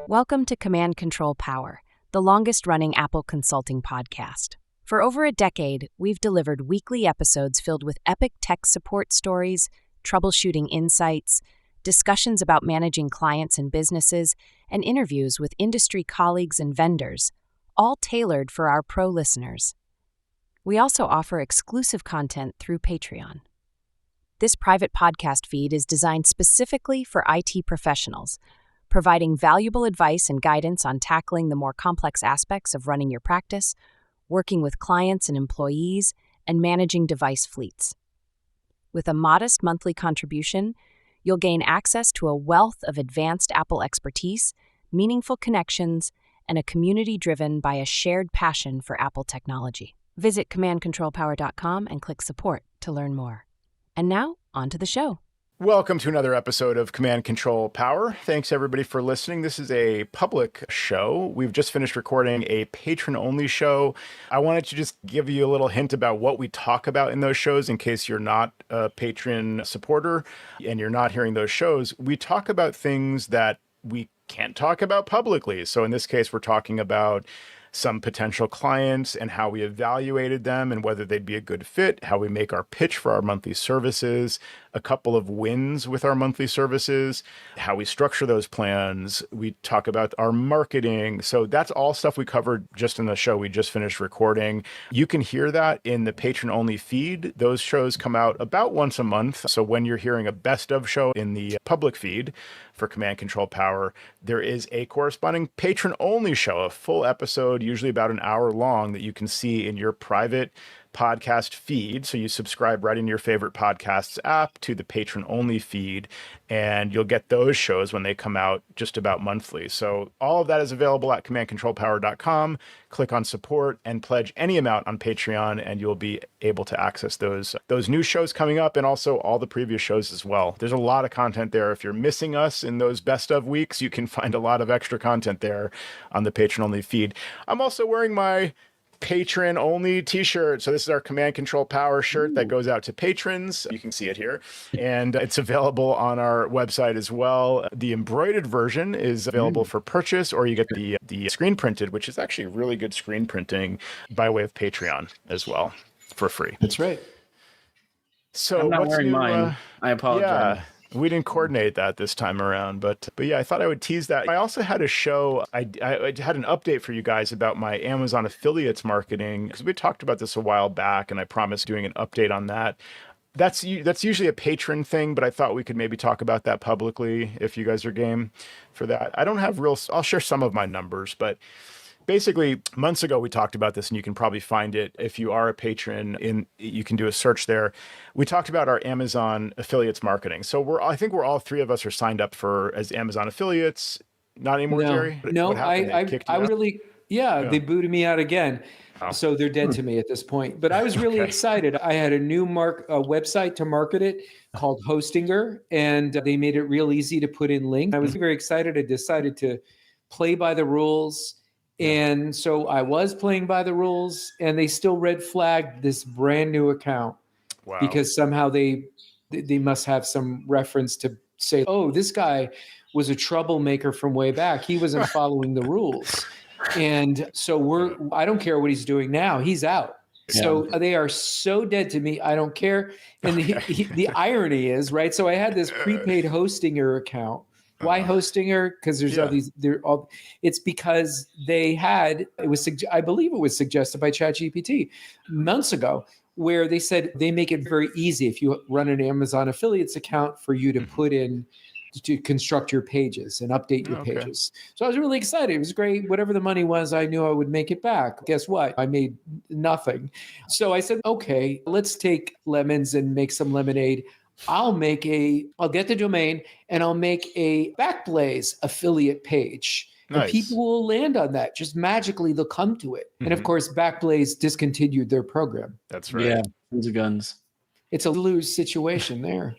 Welcome to Command Control Power, the longest-running Apple consulting podcast. For over a decade, we've delivered weekly episodes filled with epic tech support stories, troubleshooting insights, discussions about managing clients and businesses, and interviews with industry colleagues and vendors, all tailored for our pro listeners. We also offer exclusive content through Patreon. This private podcast feed is designed specifically for IT professionals, providing valuable advice and guidance on tackling the more complex aspects of running your practice, working with clients and employees, and managing device fleets. With a modest monthly contribution, you'll gain access to a wealth of advanced Apple expertise, meaningful connections, and a community driven by a shared passion for Apple technology. Visit commandcontrolpower.com and click support to learn more. And now, on to the show. Welcome to another episode of Command Control Power. Thanks everybody for listening. This is a public show. We've just finished recording a patron-only show. I wanted to just give you a little hint about what we talk about in those shows in case you're not a patron supporter and you're not hearing those shows. We talk about things that we can't talk about publicly. So in this case, we're talking about some potential clients and how we evaluated them and whether they'd be a good fit, how we make our pitch for our monthly services, a couple of wins with our monthly services, how we structure those plans. We talk about our marketing. So that's all stuff we covered just in the show we just finished recording. You can hear that in the patron-only feed. Those shows come out about once a month. So when you're hearing a best of show in the public feed for Command Control Power, there is a corresponding patron-only show, a full episode, usually about an hour long, that you can see in your private podcast feed. So you subscribe right in your favorite podcasts app to the patron-only feed, and you'll get those shows when they come out just about monthly. So all of that is available at commandcontrolpower.com. Click on support and pledge any amount on Patreon, and you'll be able to access those new shows coming up and also all the previous shows as well. There's a lot of content there. If you're missing us in those best of weeks, you can find a lot of extra content there on the patron-only feed. I'm also wearing my patron-only t-shirt. So this is our Command Control Power shirt that goes out to patrons. You can see it here. And it's available on our website as well. The embroidered version is available for purchase, or you get the screen printed, which is actually really good screen printing by way of Patreon as well for free. That's right. So I'm not wearing mine. I apologize. Yeah. We didn't coordinate that this time around, but yeah, I thought I would tease that. I also had a show, I had an update for you guys about my Amazon affiliates marketing, because we talked about this a while back, and I promised doing an update on that. That's usually a patron thing, but I thought we could maybe talk about that publicly if you guys are game for that. I don't have I'll share some of my numbers, but basically, months ago, we talked about this, and you can probably find it if you are a patron. You can do a search there. We talked about our Amazon affiliates marketing. So I think we're all three of us are signed up as Amazon affiliates. Not anymore, Jerry? No, they booted me out again. Oh. So they're dead to me at this point. But I was really excited. I had a new website to market it called Hostinger, and they made it real easy to put in links. I was very excited. I decided to play by the rules. And so I was playing by the rules, and they still red flagged this brand new account. Wow. Because somehow they must have some reference to say, oh, this guy was a troublemaker from way back. He wasn't following the rules. And so I don't care what he's doing now. He's out. Yeah. So they are so dead to me. I don't care. And the irony is, right? So I had this prepaid Hostinger account. Why Hostinger? Because there's all these. It's because I believe it was suggested by ChatGPT months ago, where they said they make it very easy if you run an Amazon affiliates account for you to put in to construct your pages and update your pages. So I was really excited. It was great. Whatever the money was, I knew I would make it back. Guess what? I made nothing. So I said, okay, let's take lemons and make some lemonade. I'll get the domain and I'll make a Backblaze affiliate page. Nice. And people will land on that. Just magically, they'll come to it. Mm-hmm. And of course, Backblaze discontinued their program. That's right. Yeah, tons of guns. It's a lose situation there.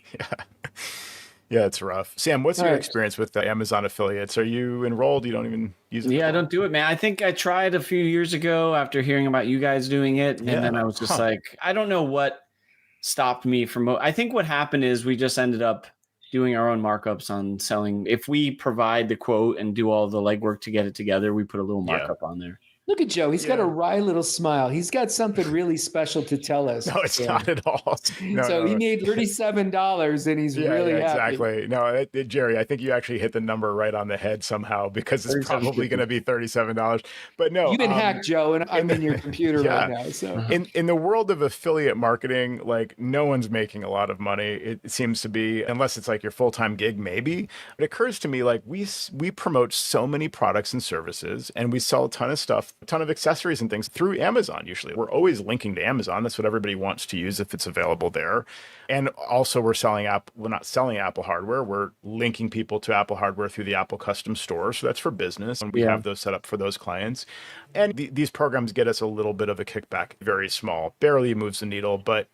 Yeah, it's rough. Sam, what's your experience with the Amazon affiliates? Are you enrolled? You don't even use it? Yeah, I don't do it, man. I think I tried a few years ago after hearing about you guys doing it. And then I was just like, I don't know what stopped me from. I think what happened is we just ended up doing our own markups on selling. If we provide the quote and do all the legwork to get it together, we put a little markup on there. Look at Joe. He's got a Yeah. wry little smile. He's got something really special to tell us. No, it's not at all. No, He made $37 and he's really happy. Exactly. No, Jerry, I think you actually hit the number right on the head somehow, because it's probably going to be $37. But no, You've been hacked, Joe, and I'm in your computer right now. So in the world of affiliate marketing, like, no one's making a lot of money. It seems to be, unless it's like your full-time gig, maybe. It occurs to me, like, we promote so many products and services, and we sell a ton of stuff, a ton of accessories and things through Amazon. Usually we're always linking to Amazon. That's what everybody wants to use if it's available there. And also we're not selling Apple hardware. We're linking people to Apple hardware through the Apple custom store. So that's for business. And we have those set up for those clients. And these programs get us a little bit of a kickback, very small, barely moves the needle. But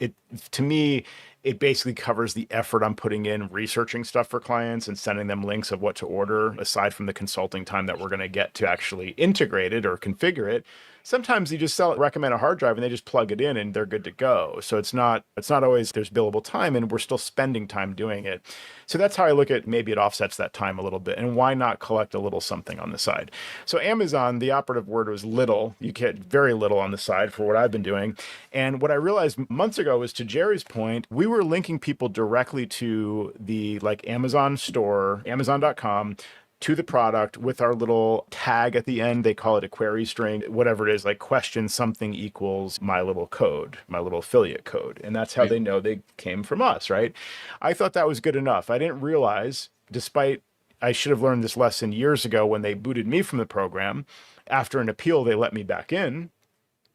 to me, it basically covers the effort I'm putting in researching stuff for clients and sending them links of what to order, aside from the consulting time that we're going to get to actually integrate it or configure it. Sometimes you just recommend a hard drive and they just plug it in and they're good to go. So it's not always there's billable time, and we're still spending time doing it. So that's how I look at, maybe it offsets that time a little bit. And why not collect a little something on the side? So Amazon, the operative word was little. You get very little on the side for what I've been doing. And what I realized months ago was, to Jerry's point, we were linking people directly to the Amazon store, Amazon.com, to the product with our little tag at the end. They call it a query string, whatever it is, like question something equals my little code, my little affiliate code. And that's how they know they came from us, right? I thought that was good enough. I didn't realize, despite I should have learned this lesson years ago when they booted me from the program. After an appeal, they let me back in.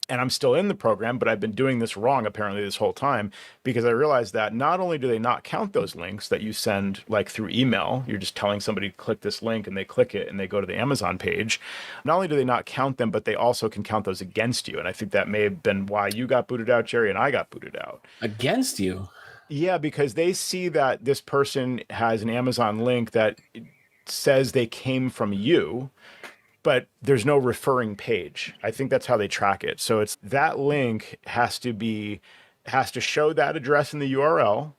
And I'm still in the program, but I've been doing this wrong apparently this whole time, because I realized that not only do they not count those links that you send through email, you're just telling somebody to click this link and they click it and they go to the Amazon page. Not only do they not count them, but they also can count those against you. And I think that may have been why you got booted out, Jerry, and I got booted out. Against you? Yeah, because they see that this person has an Amazon link that says they came from you, but there's no referring page. I think that's how they track it. So it's that link has to show that address in the URL,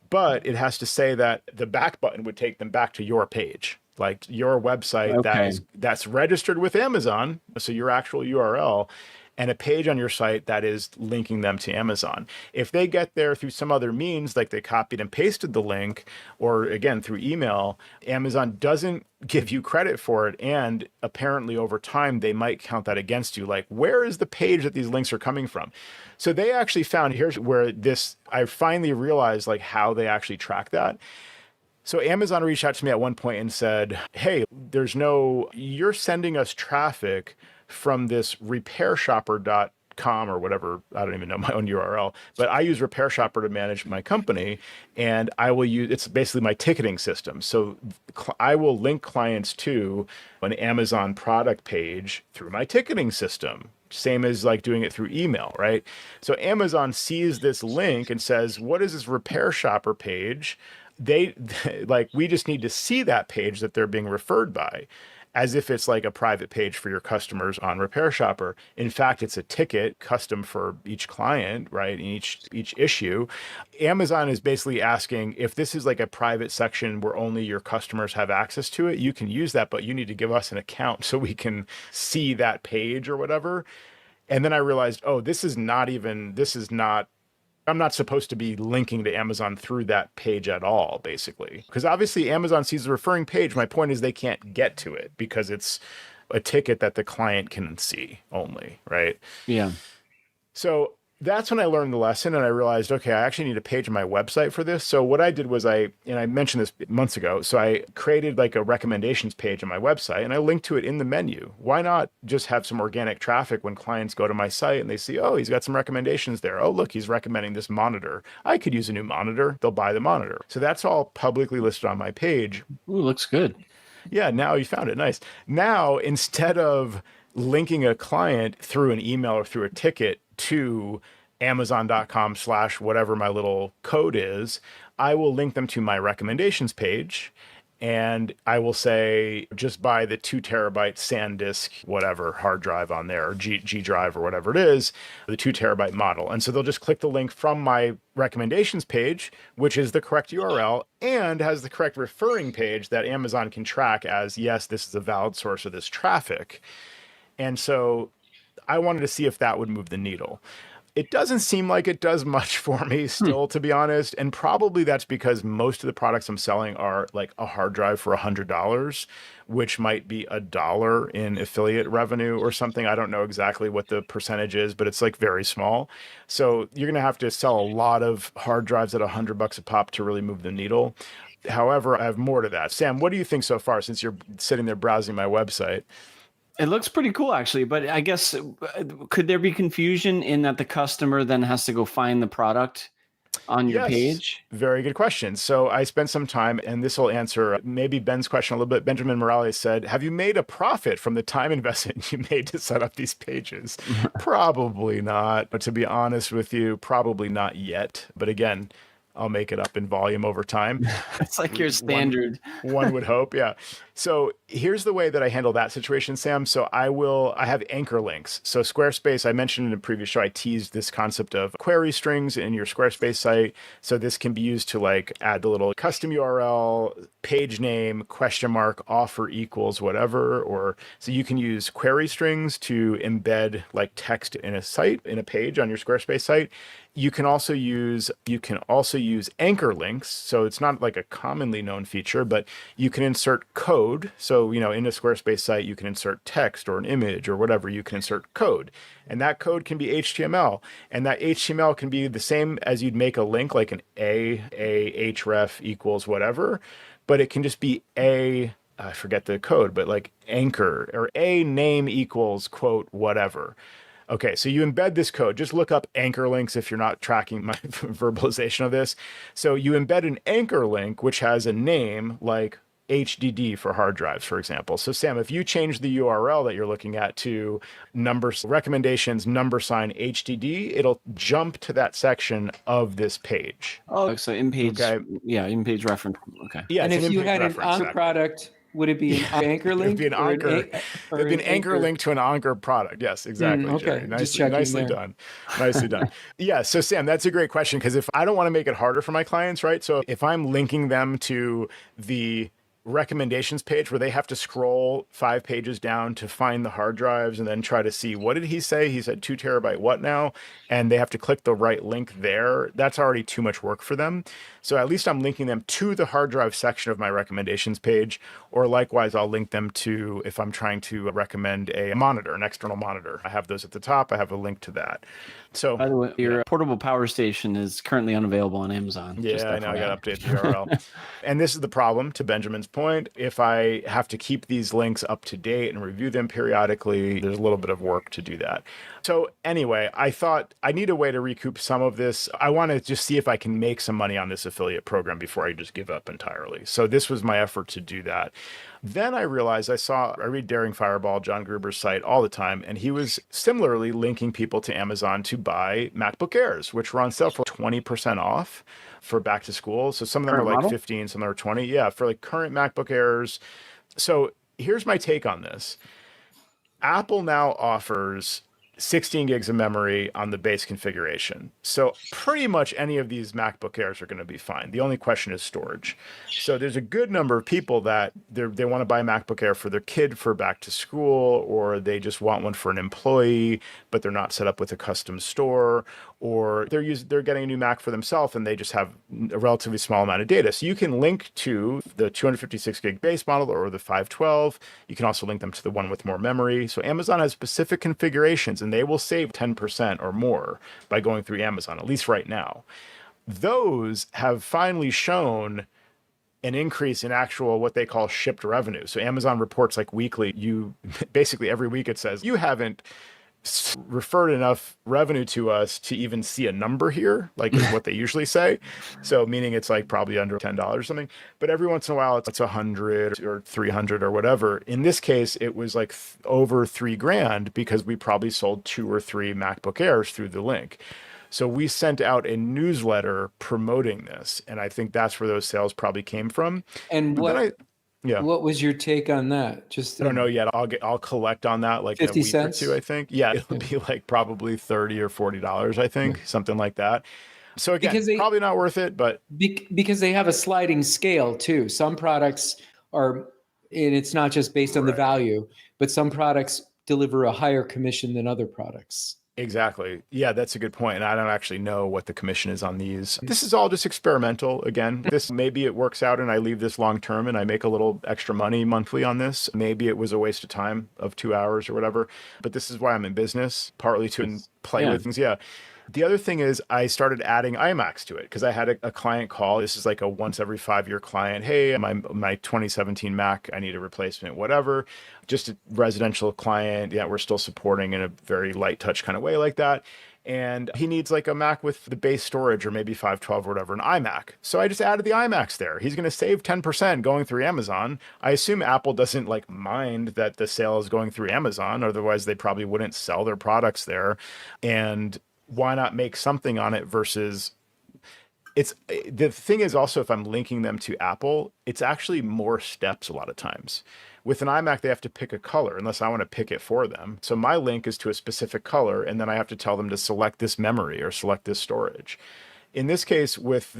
but it has to say that the back button would take them back to your page, like your website that's registered with Amazon. So your actual URL, and a page on your site that is linking them to Amazon. If they get there through some other means, like they copied and pasted the link, or again, through email, Amazon doesn't give you credit for it. And apparently over time, they might count that against you. Like, where is the page that these links are coming from? So they actually found, here's where I finally realized how they actually track that. So Amazon reached out to me at one point and said, hey, you're sending us traffic from this repairshopper.com or whatever. I don't even know my own URL, but I use Repair Shopper to manage my company, and it's basically my ticketing system. So I will link clients to an Amazon product page through my ticketing system. Same as doing it through email, right? So Amazon sees this link and says, what is this Repair Shopper page? We just need to see that page that they're being referred by, as if it's a private page for your customers on Repair Shopper. In fact, it's a ticket custom for each client, right? In each issue. Amazon is basically asking, if this is a private section where only your customers have access to it, you can use that, but you need to give us an account so we can see that page or whatever. And then I realized, I'm not supposed to be linking to Amazon through that page at all, basically. Because obviously Amazon sees the referring page. My point is they can't get to it because it's a ticket that the client can see only, right? Yeah. So that's when I learned the lesson, and I realized, okay, I actually need a page on my website for this. So what I did was I mentioned this months ago, so I created a recommendations page on my website, and I linked to it in the menu. Why not just have some organic traffic when clients go to my site and they see, oh, he's got some recommendations there. Oh, look, he's recommending this monitor. I could use a new monitor. They'll buy the monitor. So that's all publicly listed on my page. Ooh, looks good. Yeah, now you found it. Nice. Now, instead of linking a client through an email or through a ticket to Amazon.com/whatever my little code is, I will link them to my recommendations page. and I will say, just buy the 2 terabyte SanDisk, whatever hard drive on there, or G drive or whatever it is, the 2 terabyte model. And so they'll just click the link from my recommendations page, which is the correct URL and has the correct referring page that Amazon can track as, yes, this is a valid source of this traffic. And so I wanted to see if that would move the needle. It doesn't seem like it does much for me still, to be honest. And probably that's because most of the products I'm selling are like a hard drive for $100, which might be $1 in affiliate revenue or something. I don't know exactly what the percentage is, but it's like very small. So you're going to have to sell a lot of hard drives at $100 a pop to really move the needle. However, I have more to that. Sam, what do you think so far, since you're sitting there browsing my website? It looks pretty cool, actually, but I guess could there be confusion in that the customer then has to go find the product on your page? Very good question. So I spent some time, and this will answer maybe Ben's question a little bit. Benjamin Morales said, have you made a profit from the time investment you made to set up these pages? Probably not. But to be honest with you, probably not yet. But again, I'll make it up in volume over time. It's like your standard. One would hope, yeah. So here's the way that I handle that situation, Sam. So I have anchor links. So Squarespace, I mentioned in a previous show, I teased this concept of query strings in your Squarespace site. So this can be used to like add the little custom URL, page name, question mark, offer equals whatever. Or so you can use query strings to embed like text in a site, in a page on your Squarespace site. You can also use anchor links. So it's not like a commonly known feature, but you can insert code. So, in a Squarespace site, you can insert text or an image or whatever. You can insert code, and that code can be HTML, and that HTML can be the same as you'd make a link, like an href equals whatever, but it can just be I forget the code, but like anchor or a name equals quote whatever. Okay, so you embed this code. Just look up anchor links if you're not tracking my verbalization of this. So you embed an anchor link, which has a name like HDD for hard drives, for example. So Sam, if you change the URL that you're looking at to recommendations $HDD, it'll jump to that section of this page. Oh, so in-page, in-page reference. Okay. Yeah, and if you had an on product, would it be an anchor link? It'd be an anchor link to an anchor product. Yes, exactly. Okay, nicely done. Nicely done. Yeah. So Sam, that's a great question, because if I don't want to make it harder for my clients, right? So if I'm linking them to the recommendations page where they have to scroll 5 pages down to find the hard drives and then try to see, what did he say? He said 2 terabyte what now? And they have to click the right link there. That's already too much work for them. So at least I'm linking them to the hard drive section of my recommendations page, or likewise, I'll link them to, if I'm trying to recommend a monitor, an external monitor. I have those at the top. I have a link to that. So, by the way, your portable power station is currently unavailable on Amazon. Yeah, I know. I got to update the URL. And this is the problem, to Benjamin's point. If I have to keep these links up to date and review them periodically, there's a little bit of work to do that. So anyway, I thought I need a way to recoup some of this. I want to just see if I can make some money on this affiliate program before I just give up entirely. So this was my effort to do that. Then I realized I read Daring Fireball, John Gruber's site, all the time, and he was similarly linking people to Amazon to buy MacBook Airs, which were on sale for 20% off for back to school. So some of them are like 15, some of them are 20. Yeah, for like current MacBook Airs. So here's my take on this. Apple now offers 16 gigs of memory on the base configuration. So pretty much any of these MacBook Airs are going to be fine. The only question is storage. So there's a good number of people that they want to buy a MacBook Air for their kid for back to school, or they just want one for an employee, but they're not set up with a custom store, or they're getting a new Mac for themselves and they just have a relatively small amount of data. So you can link to the 256 gig base model or the 512. You can also link them to the one with more memory. So Amazon has specific configurations, and they will save 10% or more by going through Amazon, at least right now. Those have finally shown an increase in actual what they call shipped revenue. So Amazon reports like weekly. Basically every week it says, you haven't referred enough revenue to us to even see a number here, like is what they usually say. So meaning it's like probably under $10 or something, but every once in a while it's 100 or 300 or whatever. In this case, it was like over $3,000 because we probably sold 2 or 3 MacBook Airs through the link. So we sent out a newsletter promoting this, and I think that's where those sales probably came from. And Yeah. What was your take on that? Just I don't know yet. I'll collect on that like in a 50 week cents? or two, I think. Yeah, it'll be like probably $30 or $40, I think, something like that. So again, Because probably not worth it, but because they have a sliding scale too. Some products are, and it's not just based on the value, but some products deliver a higher commission than other products. exactly. Yeah, that's a good point. And I don't actually know what the commission is on these. This is all just experimental. Again, this maybe it works out and I leave this long term and I make a little extra money monthly on this. Maybe it was a waste of time of 2 hours or whatever. But this is why I'm in business, partly to play with things. Yeah. The other thing is I started adding iMacs to it because I had a client call. This is like a once every 5-year client. Hey, my 2017 Mac, I need a replacement, whatever. Just a residential client. Yeah, we're still supporting in a very light touch kind of way like that. And he needs like a Mac with the base storage or maybe 512 or whatever, an iMac. So I just added the iMacs there. He's going to save 10% going through Amazon. I assume Apple doesn't like mind that the sale is going through Amazon. Otherwise, they probably wouldn't sell their products there. And why not make something on it versus it's the thing is also if I'm linking them to Apple, it's actually more steps a lot of times. With an iMac, they have to pick a color unless I want to pick it for them. So my link is to a specific color, and then I have to tell them to select this memory or select this storage. In this case, with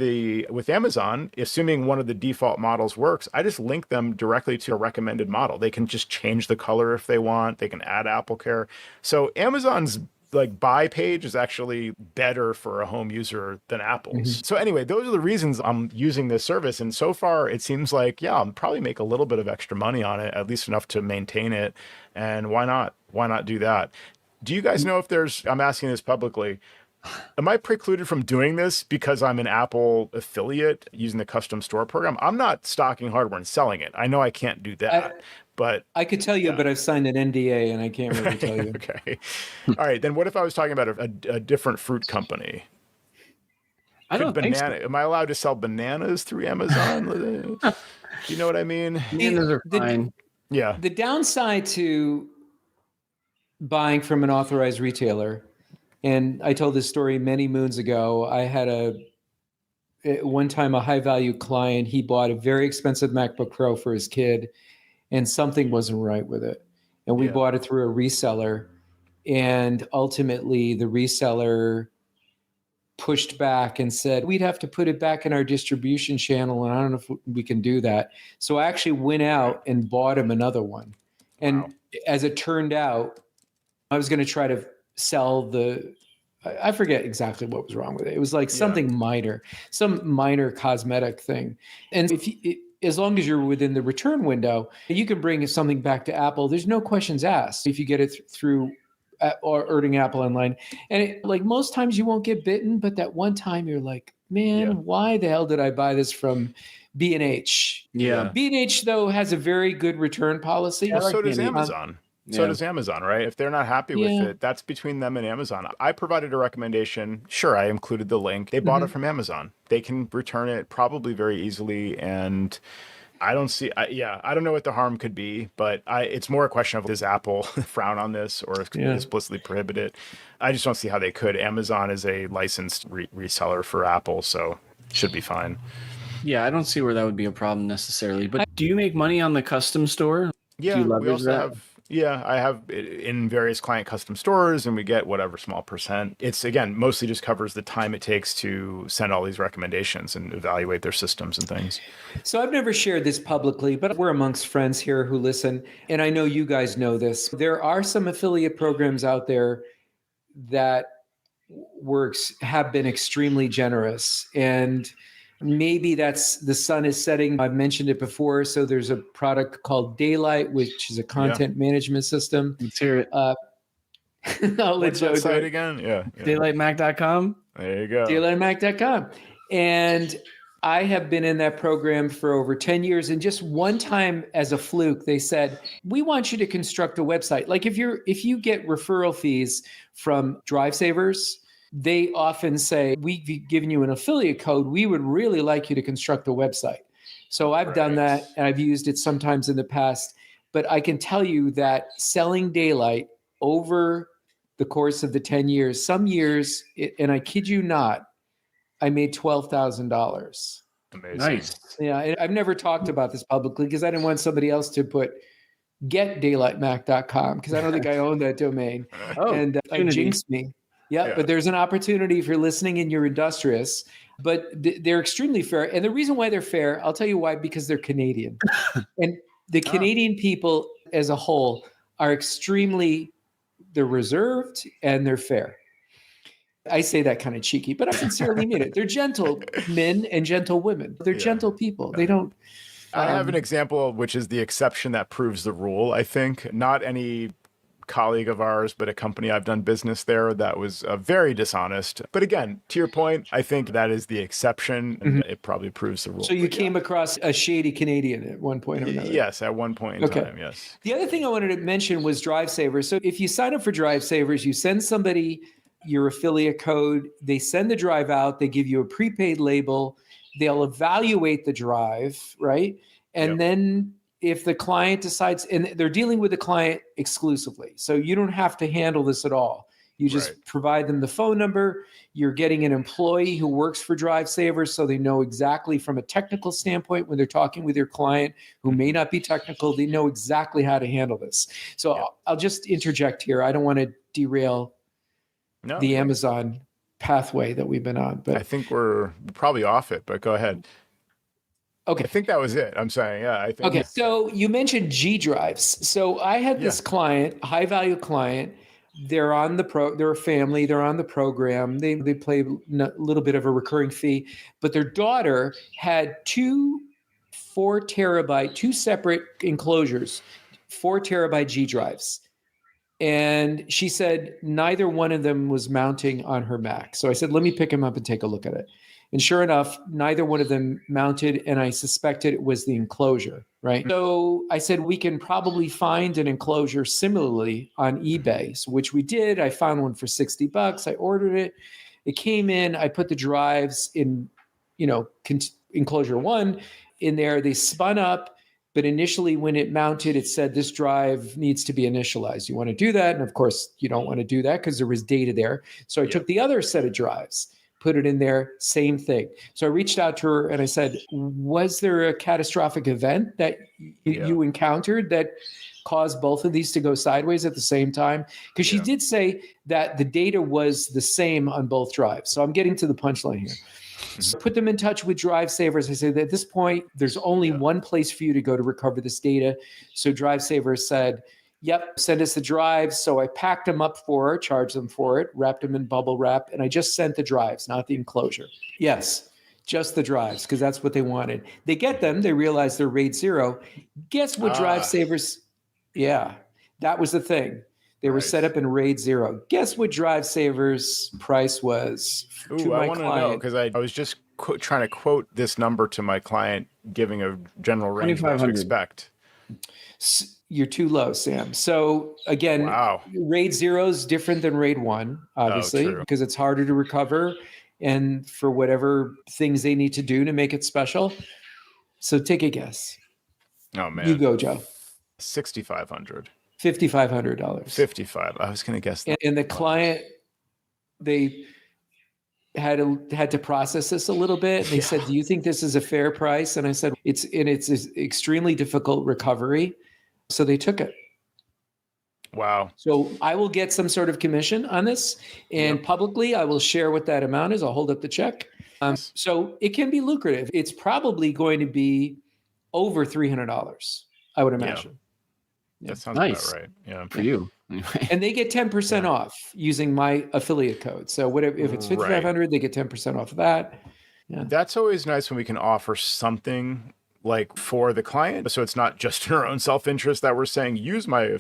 Amazon, assuming one of the default models works, I just link them directly to a recommended model. They can just change the color if they want. They can add AppleCare. So Amazon's like buy page is actually better for a home user than Apple's. So anyway, those are the reasons I'm using this service. And so far it seems like, yeah, I'll probably make a little bit of extra money on it, at least enough to maintain it. And why not? Why not do that? Do you guys know if I'm asking this publicly, am I precluded from doing this because I'm an Apple affiliate using the custom store program? I'm not stocking hardware and selling it. I know I can't do that. But I could tell you, but I've signed an NDA and I can't really tell you. Okay. All right. Then what if I was talking about a different fruit company? I don't think so. Am I allowed to sell bananas through Amazon? Do you know what I mean? Bananas are fine. Yeah. The downside to buying from an authorized retailer, and I told this story many moons ago. I had one time a high value client. He bought a very expensive MacBook Pro for his kid, and something wasn't right with it. And we bought it through a reseller. And ultimately, the reseller pushed back and said, we'd have to put it back in our distribution channel. And I don't know if we can do that. So I actually went out and bought him another one. And as it turned out, I was going to try to sell I forget exactly what was wrong with it. It was like something minor, some minor cosmetic thing. And as long as you're within the return window, you can bring something back to Apple. There's no questions asked if you get it through or earning Apple online. And like most times you won't get bitten, but that one time you're like, man, why the hell did I buy this from B&H? Yeah. B&H, though, has a very good return policy. Well, so does Amazon. So does Amazon, right? If they're not happy with it, that's between them and Amazon. I provided a recommendation. Sure, I included the link. They bought it from Amazon. They can return it probably very easily. And I don't see, I don't know what the harm could be, but it's more a question of does Apple frown on this or explicitly prohibit it? I just don't see how they could. Amazon is a licensed reseller for Apple, so it should be fine. Yeah, I don't see where that would be a problem necessarily. But do you make money on the custom store? Yeah, do you leverage we also that? have. Yeah, I have in various client custom stores, and we get whatever small percent. It's, again, mostly just covers the time it takes to send all these recommendations and evaluate their systems and things. So I've never shared this publicly, but we're amongst friends here who listen, and I know you guys know this. There are some affiliate programs out there that have been extremely generous, and maybe that's the sun is setting. I've mentioned it before. So there's a product called Daylight, which is a content management system. Let's hear it. I'll let What's Joe that site do it. again? Yeah. DaylightMac.com. There you go. DaylightMac.com. And I have been in that program for over 10 years. And just one time as a fluke, they said, we want you to construct a website. Like if you get referral fees from Drive Savers, they often say, we've given you an affiliate code. We would really like you to construct a website. So I've done that, and I've used it sometimes in the past. But I can tell you that selling Daylight over the course of the 10 years, some years, and I kid you not, I made $12,000. Amazing. Nice. Yeah, and I've never talked about this publicly because I didn't want somebody else to put getdaylightmac.com because I don't think I own that domain. Oh, And jinx me. Yeah, but there's an opportunity if you're listening and you're industrious. But they're extremely fair. And the reason why they're fair, I'll tell you why, because they're Canadian. And the Canadian people as a whole are they're reserved and they're fair. I say that kind of cheeky, but I sincerely mean it. They're gentle men and gentle women. They're gentle people. They don't. I have an example, which is the exception that proves the rule, I think. Not any colleague of ours, but a company I've done business there that was very dishonest. But again, to your point, I think that is the exception, and it probably proves the rule. So you came across a shady Canadian at one point or another? Yes, at one point in time, yes. The other thing I wanted to mention was Drive Savers. So if you sign up for Drive Savers, you send somebody your affiliate code, they send the drive out, they give you a prepaid label, they'll evaluate the drive, right? And then if the client decides, and they're dealing with the client exclusively, so you don't have to handle this at all. You just provide them the phone number. You're getting an employee who works for Drive Savers, so they know exactly from a technical standpoint when they're talking with your client who may not be technical, they know exactly how to handle this. So I'll just interject here. I don't want to derail the Amazon pathway that we've been on. But I think we're probably off it, but go ahead. Okay. I think that was it. I'm saying, I think. Okay. So you mentioned G drives. So I had this client, high value client. They're on they're a family. They're on the program. They play a little bit of a recurring fee, but their daughter had two separate enclosures, 4 terabyte G drives. And she said neither one of them was mounting on her Mac. So I said, let me pick them up and take a look at it. And sure enough, neither one of them mounted, and I suspected it was the enclosure, right? So I said, we can probably find an enclosure similarly on eBay, which we did. I found one for $60. I ordered it. It came in. I put the drives in, enclosure 1 in there. They spun up. But initially when it mounted, it said this drive needs to be initialized. You want to do that? And of course, you don't want to do that because there was data there. So I took the other set of drives, put it in there, same thing. So I reached out to her and I said, was there a catastrophic event that you encountered that caused both of these to go sideways at the same time? Because she did say that the data was the same on both drives. So I'm getting to the punchline here. So put them in touch with Drive Savers. I said, at this point, there's only one place for you to go to recover this data. So Drive Savers said, yep, send us the drives. So I packed them up for her, charged them for it, wrapped them in bubble wrap, and I just sent the drives, not the enclosure. Yes, just the drives, because that's what they wanted. They get them. They realize they're RAID 0. Guess what Drive Savers? Yeah, that was the thing. They were set up in RAID 0. Guess what Drive Savers price was to my I want to know, because I was just trying to quote this number to my client, giving a general range what to expect. You're too low, Sam. So again, RAID 0 is different than RAID 1, obviously, because it's harder to recover and for whatever things they need to do to make it special. So take a guess. Oh, man. You go, Joe. $6,500. $5,500. 55. I was going to guess that. And the client, they had to process this a little bit. They said, do you think this is a fair price? And I said, it's extremely difficult recovery. So they took it. Wow. So I will get some sort of commission on this, and publicly I will share what that amount is. I'll hold up the check. So it can be lucrative. It's probably going to be over $300, I would imagine. That sounds about right. Yeah. For you. And they get 10% off using my affiliate code. So whatever, if it's 5,500, they get 10% off of that. Yeah. That's always nice when we can offer something like for the client. So it's not just in our own self-interest that we're saying, use my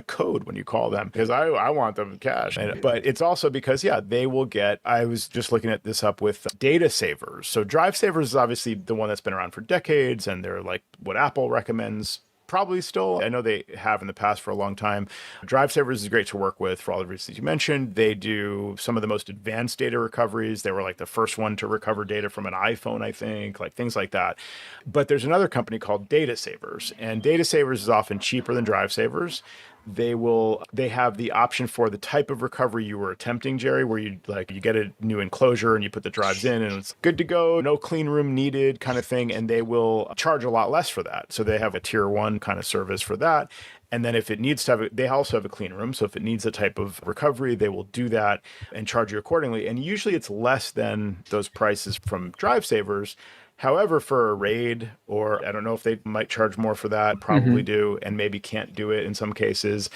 code when you call them, because I want them cash. But it's also because, they will get, I was just looking at this up with data savers. So Drive Savers is obviously the one that's been around for decades, and they're like what Apple recommends. Probably still. I know they have in the past for a long time. Drive Savers is great to work with for all the reasons you mentioned. They do some of the most advanced data recoveries. They were like the first one to recover data from an iPhone, I think, like things like that. But there's another company called Data Savers, and Data Savers is often cheaper than Drive Savers. they have the option for the type of recovery you were attempting, Jerry, where you get a new enclosure and you put the drives in and it's good to go, no clean room needed kind of thing. And they will charge a lot less for that. So they have a tier 1 kind of service for that. And then if it needs to have they also have a clean room. So if it needs a type of recovery, they will do that and charge you accordingly. And usually it's less than those prices from Drive Savers. However, for a raid, or I don't know if they might charge more for that, probably do, and maybe can't do it in some cases.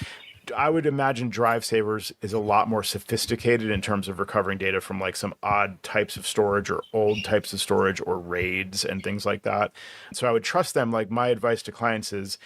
I would imagine Drive Savers is a lot more sophisticated in terms of recovering data from like some odd types of storage or old types of storage or raids and things like that. So I would trust them. Like my advice to clients is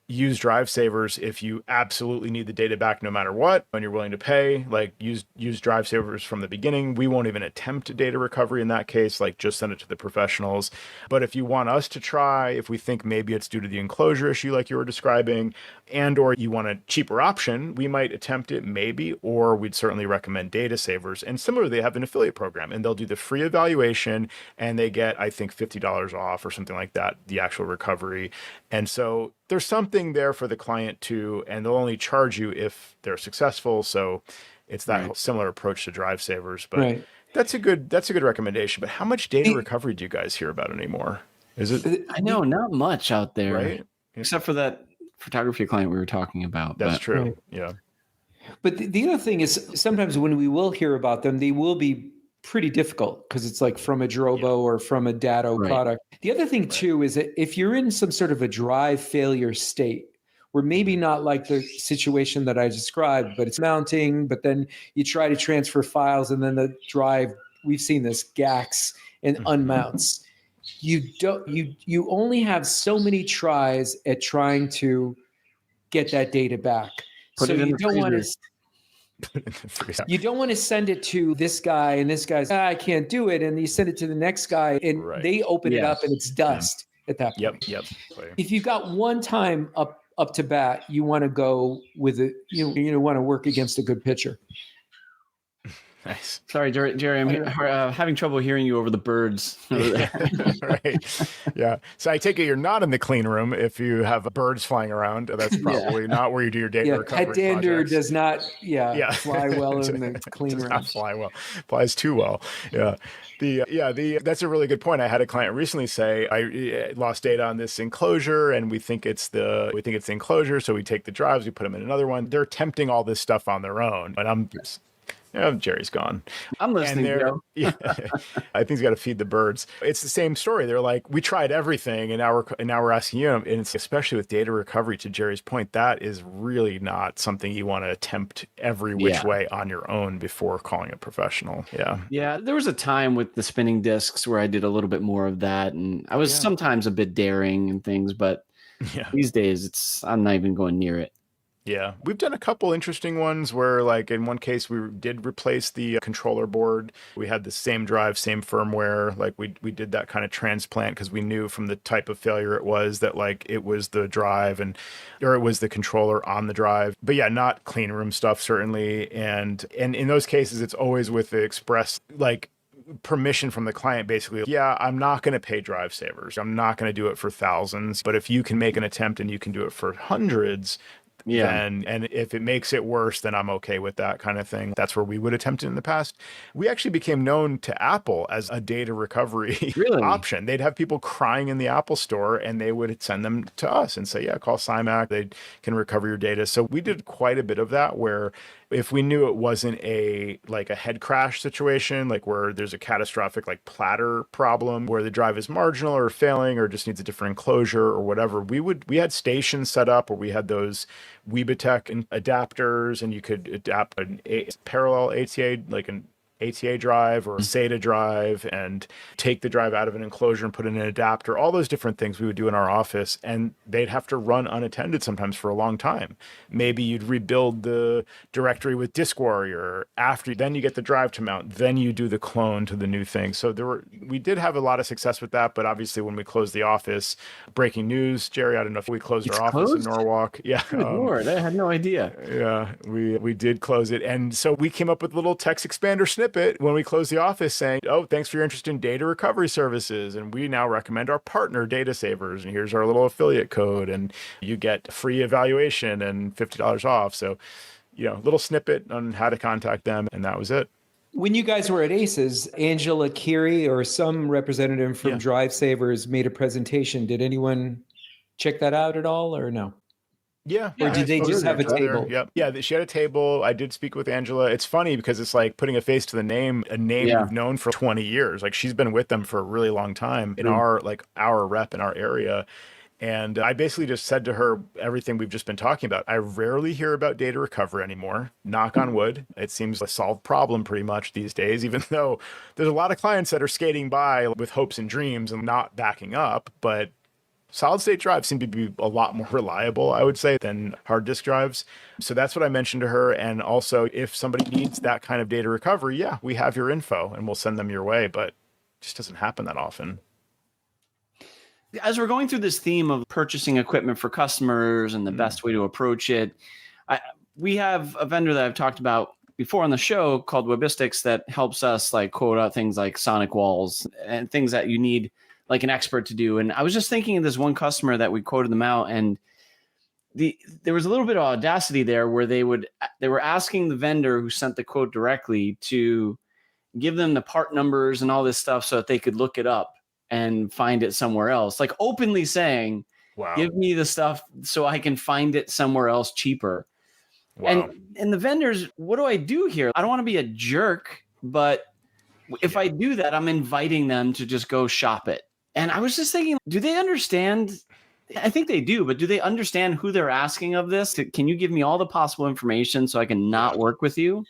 use Drive Savers if you absolutely need the data back no matter what, and you're willing to pay. Like use Drive Savers from the beginning. We won't even attempt data recovery in that case, like just send it to the professionals. But if you want us to try, if we think maybe it's due to the enclosure issue like you were describing, and or you want a cheaper option, we might attempt it maybe, or we'd certainly recommend Data Savers. And similarly, they have an affiliate program and they'll do the free evaluation and they get, I think, $50 off or something like that, the actual recovery. And so there's something there for the client too, and they'll only charge you if they're successful. So it's that similar approach to Drive Savers, but that's a good recommendation. But how much data recovery do you guys hear about anymore? Is it? I know not much out there, right? Except for that photography client we were talking about. That's true. Yeah. But the other thing is sometimes when we will hear about them, they will be pretty difficult because it's like from a Drobo or from a Datto product. The other thing too is that if you're in some sort of a drive failure state, where maybe not like the situation that I described, but it's mounting, but then you try to transfer files and then the drive, we've seen this, gacks and unmounts. You only have so many tries at trying to get that data back. So you don't want to you don't want to send it to this guy and this guy's, I can't do it. And you send it to the next guy and they open it up and it's dust at that point. Yep. If you've got one time up to bat, you want to go with it. You want to work against a good pitcher. Nice. Sorry, Jerry, I'm having trouble hearing you over the birds. Over there. Right. Yeah. So I take it you're not in the clean room if you have birds flying around. That's probably not where you do your data recovery pet dander projects. Does not fly well in the clean room. Not fly well. Flies too well. Yeah. That's a really good point. I had a client recently say, I lost data on this enclosure and we think it's the enclosure. So we take the drives, we put them in another one. They're attempting all this stuff on their own. And Jerry's gone. I'm listening, Joe. I think he's got to feed the birds. It's the same story. They're like, we tried everything, and now we're asking you. And it's especially with data recovery, to Jerry's point, that is really not something you want to attempt every which way on your own before calling a professional. Yeah. There was a time with the spinning discs where I did a little bit more of that, and I was sometimes a bit daring and things, but these days I'm not even going near it. Yeah, we've done a couple interesting ones where, like, in one case, we did replace the controller board. We had the same drive, same firmware. Like, we did that kind of transplant because we knew from the type of failure it was that, like, it was the drive or it was the controller on the drive. But yeah, not clean room stuff, certainly. And in those cases, it's always with the express, like, permission from the client, basically. I'm not going to pay Drive Savers. I'm not going to do it for thousands. But if you can make an attempt and you can do it for hundreds, and if it makes it worse, then I'm okay with that kind of thing. That's where we would attempt it in the past. We actually became known to Apple as a data recovery option. They'd have people crying in the Apple store and they would send them to us and say, call SIMAC. They can recover your data. So we did quite a bit of that where if we knew it wasn't a head crash situation, like where there's a catastrophic like platter problem where the drive is marginal or failing or just needs a different enclosure or whatever, we had stations set up where we had those Weebitech adapters and you could adapt a parallel ATA, like an ATA drive or a SATA drive, and take the drive out of an enclosure and put in an adapter, all those different things we would do in our office. And they'd have to run unattended sometimes for a long time. Maybe you'd rebuild the directory with Disk Warrior then you get the drive to mount, then you do the clone to the new thing. So we did have a lot of success with that. But obviously when we closed the office, breaking news, Jerry, I don't know if we closed our office in Norwalk. Yeah. Good Lord, I had no idea. Yeah, we did close it. And so we came up with little text expander snippets snippet when we close the office saying, oh, thanks for your interest in data recovery services. And we now recommend our partner Data Savers. And here's our little affiliate code. And you get free evaluation and $50 off. So, little snippet on how to contact them. And that was it. When you guys were at ACES, Angela Kiri or some representative from Drive Savers made a presentation. Did anyone check that out at all or no? Yeah. Or did they just have a table? Yep. Yeah, she had a table. I did speak with Angela. It's funny because it's like putting a face to the name, a name we've known for 20 years. Like she's been with them for a really long time in our rep in our area. And I basically just said to her everything we've just been talking about. I rarely hear about data recovery anymore. Knock on wood. It seems a solved problem pretty much these days, even though there's a lot of clients that are skating by with hopes and dreams and not backing up. But solid state drives seem to be a lot more reliable, I would say, than hard disk drives. So that's what I mentioned to her. And also, if somebody needs that kind of data recovery, we have your info and we'll send them your way. But it just doesn't happen that often. As we're going through this theme of purchasing equipment for customers and the best way to approach it, we have a vendor that I've talked about before on the show called Webistics that helps us like quote out things like sonic walls and things that you need like an expert to do. And I was just thinking of this one customer that we quoted them out, and there was a little bit of audacity there where they were asking the vendor who sent the quote directly to give them the part numbers and all this stuff so that they could look it up and find it somewhere else, like openly saying, wow, give me the stuff so I can find it somewhere else cheaper. Wow. And the vendors, what do I do here? I don't want to be a jerk, but if I do that, I'm inviting them to just go shop it. And I was just thinking, do they understand? I think they do, but do they understand who they're asking of this? Can you give me all the possible information so I can not work with you?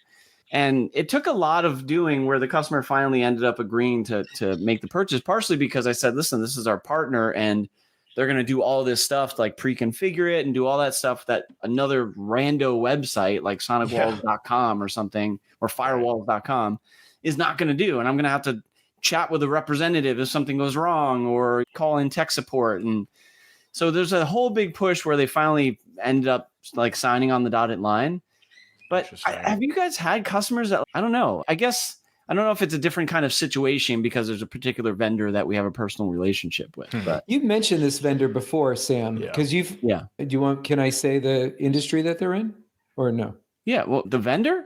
And it took a lot of doing where the customer finally ended up agreeing to make the purchase, partially because I said, listen, this is our partner and they're going to do all this stuff, like pre-configure it and do all that stuff that another rando website like sonicwalls.com or something, or firewalls.com is not going to do. And I'm going to have to chat with a representative if something goes wrong or call in tech support. And so there's a whole big push where they finally ended up like signing on the dotted line. But have you guys had customers that, I don't know, I guess, I don't know if it's a different kind of situation because there's a particular vendor that we have a personal relationship with. But you've mentioned this vendor before, Sam, because do you want, can I say the industry that they're in or no? Yeah. Well, the vendor?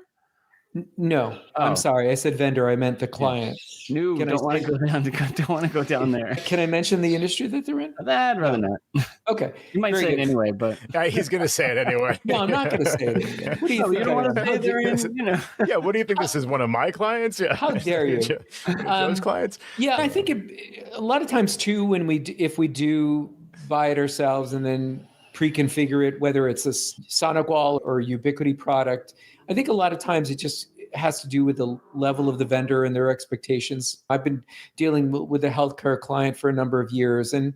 No, I'm sorry. I said vendor. I meant the client. No, don't want to go down there. Can I mention the industry that they're in? I'd rather not. Okay. You might say it anyway, but he's going to say it anyway. No, I'm not going to say it anyway. What do you think? You don't want to say they're in, Yeah. What do you think? This is one of my clients? Yeah. How dare you? Those clients? Yeah. I think a lot of times too, if we do buy it ourselves and then pre-configure it, whether it's a Sonic Wall or Ubiquiti product, I think a lot of times it just has to do with the level of the vendor and their expectations. I've been dealing with a healthcare client for a number of years, and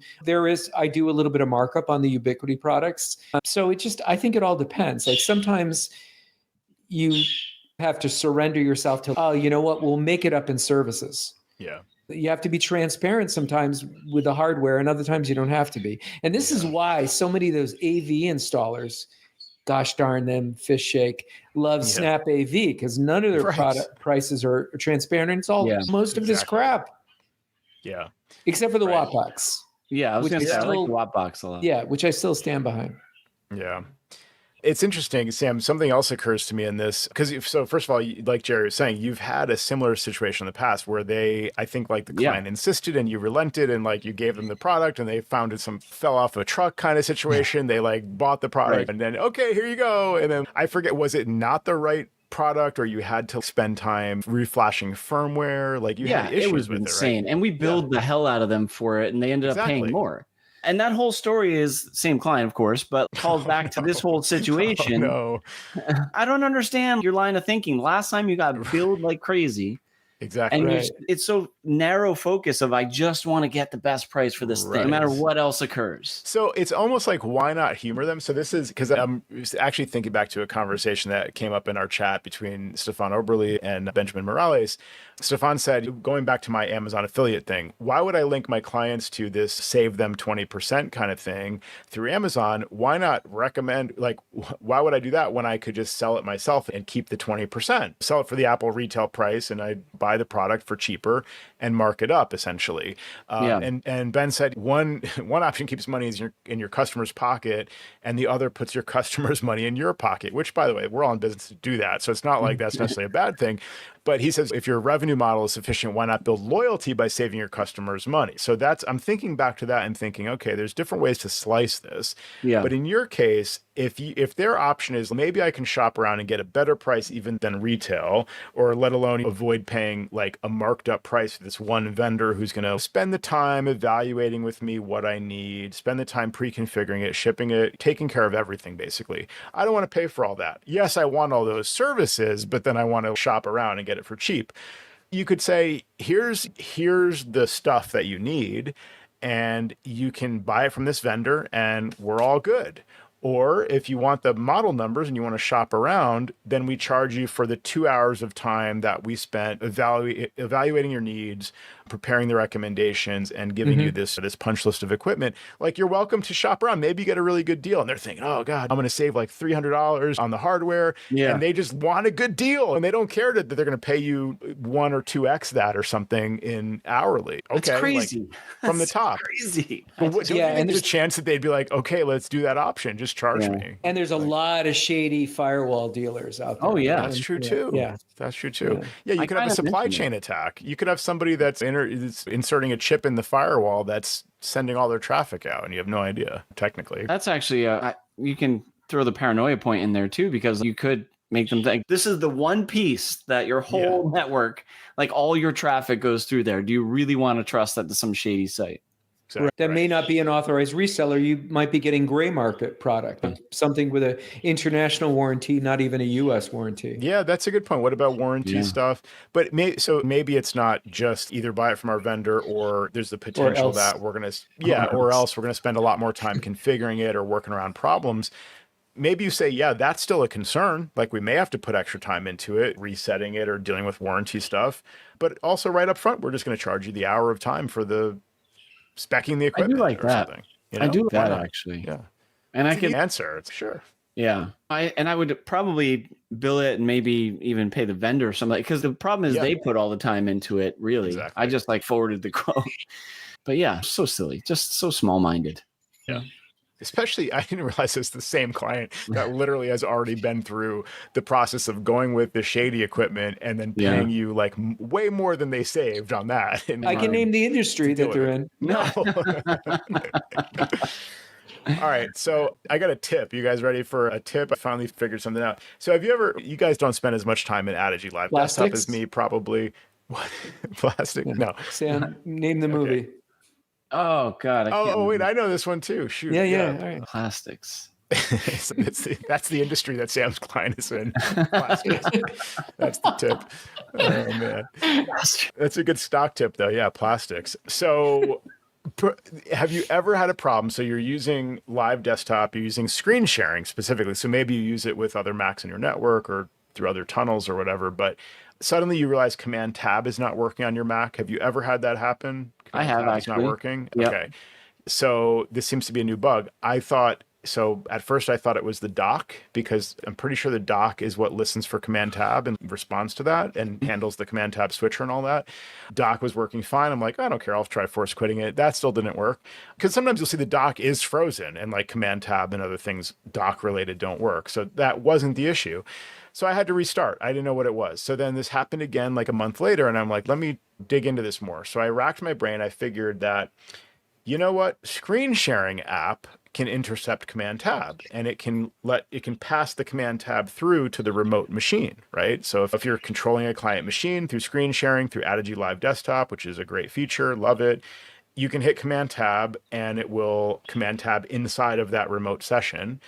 I do a little bit of markup on the Ubiquiti products. So I think it all depends. Like sometimes you have to surrender yourself to, oh, you know what, we'll make it up in services. Yeah. You have to be transparent sometimes with the hardware, and other times you don't have to be. And this is why so many of those AV installers, gosh darn them, fish shake, love Snap AV, because none of their product prices are transparent. And it's all most of this crap. Yeah. Except for the Wattbox. Yeah, I was going to say, I like the Wattbox a lot. Yeah, which I still stand behind. Yeah. It's interesting, Sam, something else occurs to me in this, because first of all, like Jerry was saying, you've had a similar situation in the past where I think like the client insisted and you relented and like you gave them the product and they found it fell off a truck kind of situation. They like bought the product and then, okay, here you go. And then I forget, was it not the right product or you had to spend time reflashing firmware? Like you had issues it was with insane. it, right? And we billed the hell out of them for it and they ended up paying more. And that whole story is same client, of course, but calls back to this whole situation. Oh, no. I don't understand your line of thinking. Last time you got billed like crazy Exactly. And Right. it's so narrow focus of, I just want to get the best price for this thing, no matter what else occurs. So it's almost like, why not humor them? So this is because I'm actually thinking back to a conversation that came up in our chat between Stefan Oberle and Benjamin Morales. Stefan said, going back to my Amazon affiliate thing, why would I link my clients to this save them 20% kind of thing through Amazon? Why not recommend, like, why would I do that when I could just sell it myself and keep the 20%? Sell it for the Apple retail price and I buy the product for cheaper and mark it up essentially. And Ben said one option keeps money in your customer's pocket and the other puts your customer's money in your pocket, which, by the way, we're all in business to do that. So it's not like that's necessarily a bad thing. But he says, if your revenue model is sufficient, why not build loyalty by saving your customers money? So I'm thinking back to that and thinking, okay, there's different ways to slice this. Yeah. But in your case, if their option is maybe I can shop around and get a better price even than retail, or let alone avoid paying like a marked up price for this one vendor who's going to spend the time evaluating with me what I need, spend the time pre-configuring it, shipping it, taking care of everything, basically. I don't want to pay for all that. Yes, I want all those services, but then I want to shop around and get it for cheap. You could say, here's the stuff that you need, and you can buy it from this vendor and we're all good. Or if you want the model numbers and you want to shop around, then we charge you for the 2 hours of time that we spent evaluating your needs, preparing the recommendations, and giving you this punch list of equipment. Like, you're welcome to shop around. Maybe you get a really good deal. And they're thinking, oh God, I'm going to save like $300 on the hardware. Yeah. And they just want a good deal. And they don't care that they're going to pay you 1 or 2x that or something in hourly. Okay. That's crazy. Like, from the top. Crazy. But don't you think and there's a chance that they'd be like, okay, let's do that option. Just charge me. And there's a lot of shady firewall dealers out there. Oh, yeah. That's true too. Yeah. That's true too. Yeah, you I could have a kind of supply mentioned chain attack. You could have somebody that's inserting a chip in the firewall that's sending all their traffic out, and you have no idea, technically. That's actually, you can throw the paranoia point in there too, because you could make them think this is the one piece that your whole network, like all your traffic goes through there. Do you really want to trust that to some shady site? Exactly. That may not be an authorized reseller. You might be getting gray market product, something with an international warranty, not even a U.S. warranty. Yeah, that's a good point. What about warranty stuff? But maybe it's not just either buy it from our vendor, or there's the potential that we're going to, or else we're going to spend a lot more time configuring it or working around problems. Maybe you say, yeah, that's still a concern. Like, we may have to put extra time into it, resetting it or dealing with warranty stuff. But also right up front, we're just going to charge you the hour of time for the specing the equipment. I do like that. Something, I do like that, actually. Yeah. And it's I can answer. It's sure. Yeah. I would probably bill it and maybe even pay the vendor or something, because the problem is they put all the time into it, really. Exactly. I just like forwarded the quote. But yeah, so silly, just so small-minded. Yeah. Especially, I didn't realize it's the same client that literally has already been through the process of going with the shady equipment and then paying you like way more than they saved on that. And I can name the industry that they're in. No. All right. So I got a tip. You guys ready for a tip? I finally figured something out. So you guys don't spend as much time in Adigy Live Desktop as me, probably. What? Plastic? Yeah. No. Sam, name the movie. Okay. Oh God! Wait, I know this one too. Shoot. Yeah. All right. Plastics. So that's the industry that Sam's client is in. Plastics. That's the tip. Oh man, that's a good stock tip though. Yeah, plastics. So, have you ever had a problem? So you're using Live Desktop, you're using screen sharing specifically. So maybe you use it with other Macs in your network or through other tunnels or whatever, but suddenly you realize Command Tab is not working on your Mac. Have you ever had that happen? I have, actually. It's not working? Yep. Okay. So this seems to be a new bug. At first I thought it was the dock, because I'm pretty sure the dock is what listens for Command Tab and responds to that and handles the Command Tab switcher and all that. Dock was working fine. I'm like, I don't care. I'll try force quitting it. That still didn't work, because sometimes you'll see the dock is frozen and like Command Tab and other things dock related don't work. So that wasn't the issue. So I had to restart. I didn't know what it was. So then this happened again like a month later, and I'm like, let me dig into this more. So I racked my brain. I figured that, you know what? Screen sharing app can intercept Command Tab, and it can pass the Command Tab through to the remote machine, right? So if you're controlling a client machine through screen sharing through Adigy Live Desktop, which is a great feature, love it, you can hit Command Tab and it will Command Tab inside of that remote session.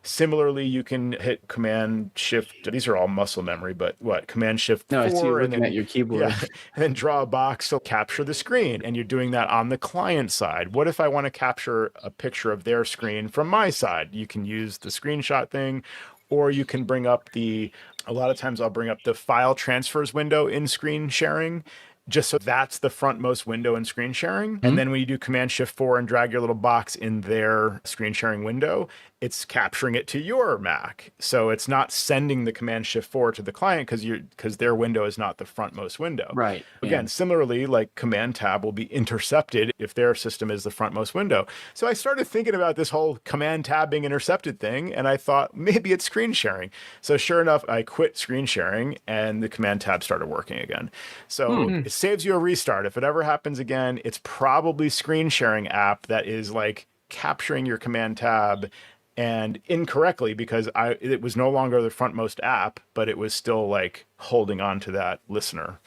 Similarly, you can hit Command Shift. These are all muscle memory, but Command Shift 4. No, I see you and looking then, at your keyboard. Yeah, and then draw a box to capture the screen. And you're doing that on the client side. What if I want to capture a picture of their screen from my side? You can use the screenshot thing, or you can bring up a lot of times I'll bring up the file transfers window in screen sharing, just so that's the frontmost window in screen sharing. And then when you do Command Shift 4 and drag your little box in their screen sharing window, it's capturing it to your Mac. So it's not sending the Command Shift 4 to the client because their window is not the frontmost window. Right. Again, similarly, like Command Tab will be intercepted if their system is the frontmost window. So I started thinking about this whole Command Tab being intercepted thing, and I thought maybe it's screen sharing. So sure enough, I quit screen sharing and the Command Tab started working again. So it saves you a restart. If it ever happens again, it's probably screen sharing app that is like capturing your Command Tab and incorrectly, because it was no longer the frontmost app, but it was still like holding on to that listener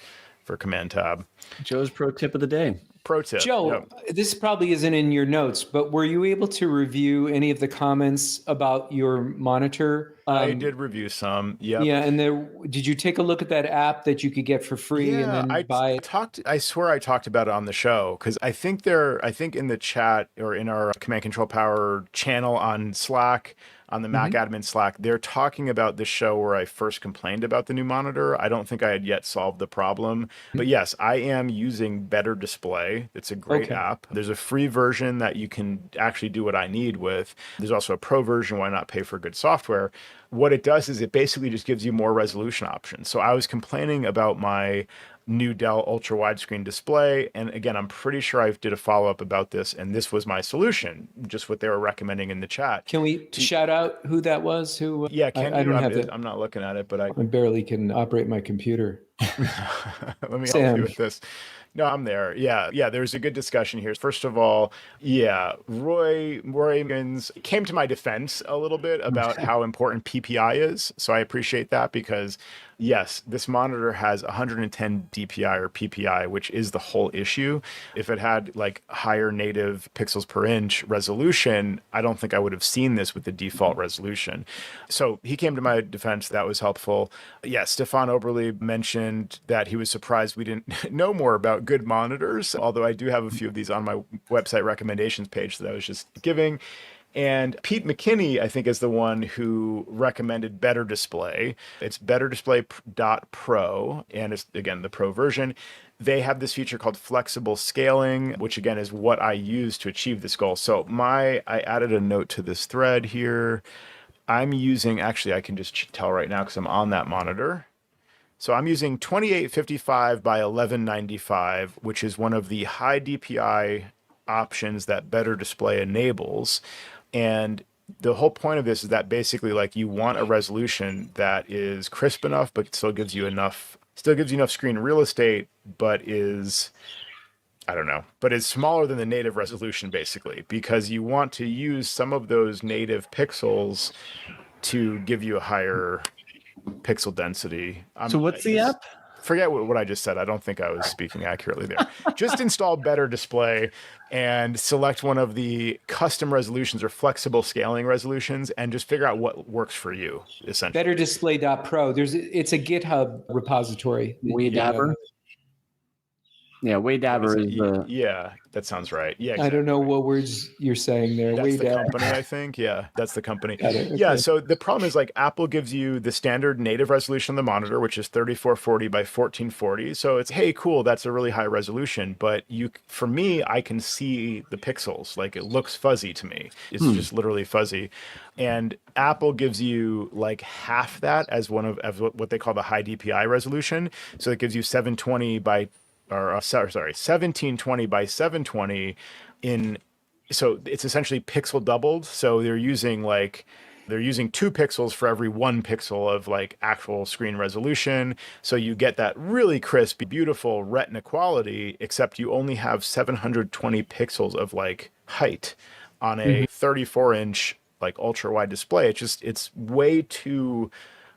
for Command Tab. Joe's pro tip of the day. Pro tip. Joe, this probably isn't in your notes, but were you able to review any of the comments about your monitor? I did review some. Yep. Yeah, and did you take a look at that app that you could get for free and then buy it? I swear I talked about it on the show, because I think in the chat or in our Command Control Power channel on Slack, on the Mac admin Slack, they're talking about the show where I first complained about the new monitor. I don't think I had yet solved the problem. But yes, I am using Better Display. It's a great app. There's a free version that you can actually do what I need with. There's also a pro version. Why not pay for good software? What it does is it basically just gives you more resolution options. So I was complaining about my new Dell ultra widescreen display. And again, I'm pretty sure I did a follow-up about this, and this was my solution, just what they were recommending in the chat. Can we shout out who that was? Yeah, I don't have it. I'm not looking at it, but I barely can operate my computer. Let me help you with this. No, I'm there. Yeah. There's a good discussion here. First of all, Roy Wiggins came to my defense a little bit about how important PPI is. So I appreciate that, because yes, this monitor has 110 DPI or PPI, which is the whole issue. If it had like higher native pixels per inch resolution, I don't think I would have seen this with the default resolution. So he came to my defense. That was helpful. Yeah, Stefan Oberle mentioned that he was surprised we didn't know more about good monitors, although I do have a few of these on my website recommendations page that I was just giving. And Pete McKinney, I think, is the one who recommended Better Display. It's betterdisplay.pro, and it's, again, the pro version. They have this feature called flexible scaling, which, again, is what I use to achieve this goal. So I added a note to this thread here. I'm using, actually, I can just tell right now because I'm on that monitor. So I'm using 2855 by 1195, which is one of the high DPI options that Better Display enables. And the whole point of this is that basically, like, you want a resolution that is crisp enough, but still gives you enough screen real estate, but is smaller than the native resolution, basically, because you want to use some of those native pixels to give you a higher pixel density. So what's the app? Forget what I just said. I don't think I was speaking accurately there. Just install Better Display and select one of the custom resolutions or flexible scaling resolutions, and just figure out what works for you, essentially. Betterdisplay.pro. It's a GitHub repository. Waydabber. Yeah, Waydabber is the... Yeah, that sounds right. Yeah, exactly. I don't know what words you're saying there. That's the company, I think. Yeah, that's the company. Okay. Yeah, so the problem is, like, Apple gives you the standard native resolution on the monitor, which is 3440 by 1440. So it's, hey, cool, that's a really high resolution. But for me, I can see the pixels. Like, it looks fuzzy to me. It's just literally fuzzy. And Apple gives you like half that as what they call the high DPI resolution. So it gives you 1720 by 720 so it's essentially pixel doubled. So they're using 2 pixels for every 1 pixel of like actual screen resolution. So you get that really crisp, beautiful retina quality, except you only have 720 pixels of like height on a 34-inch like ultra wide display. It's way too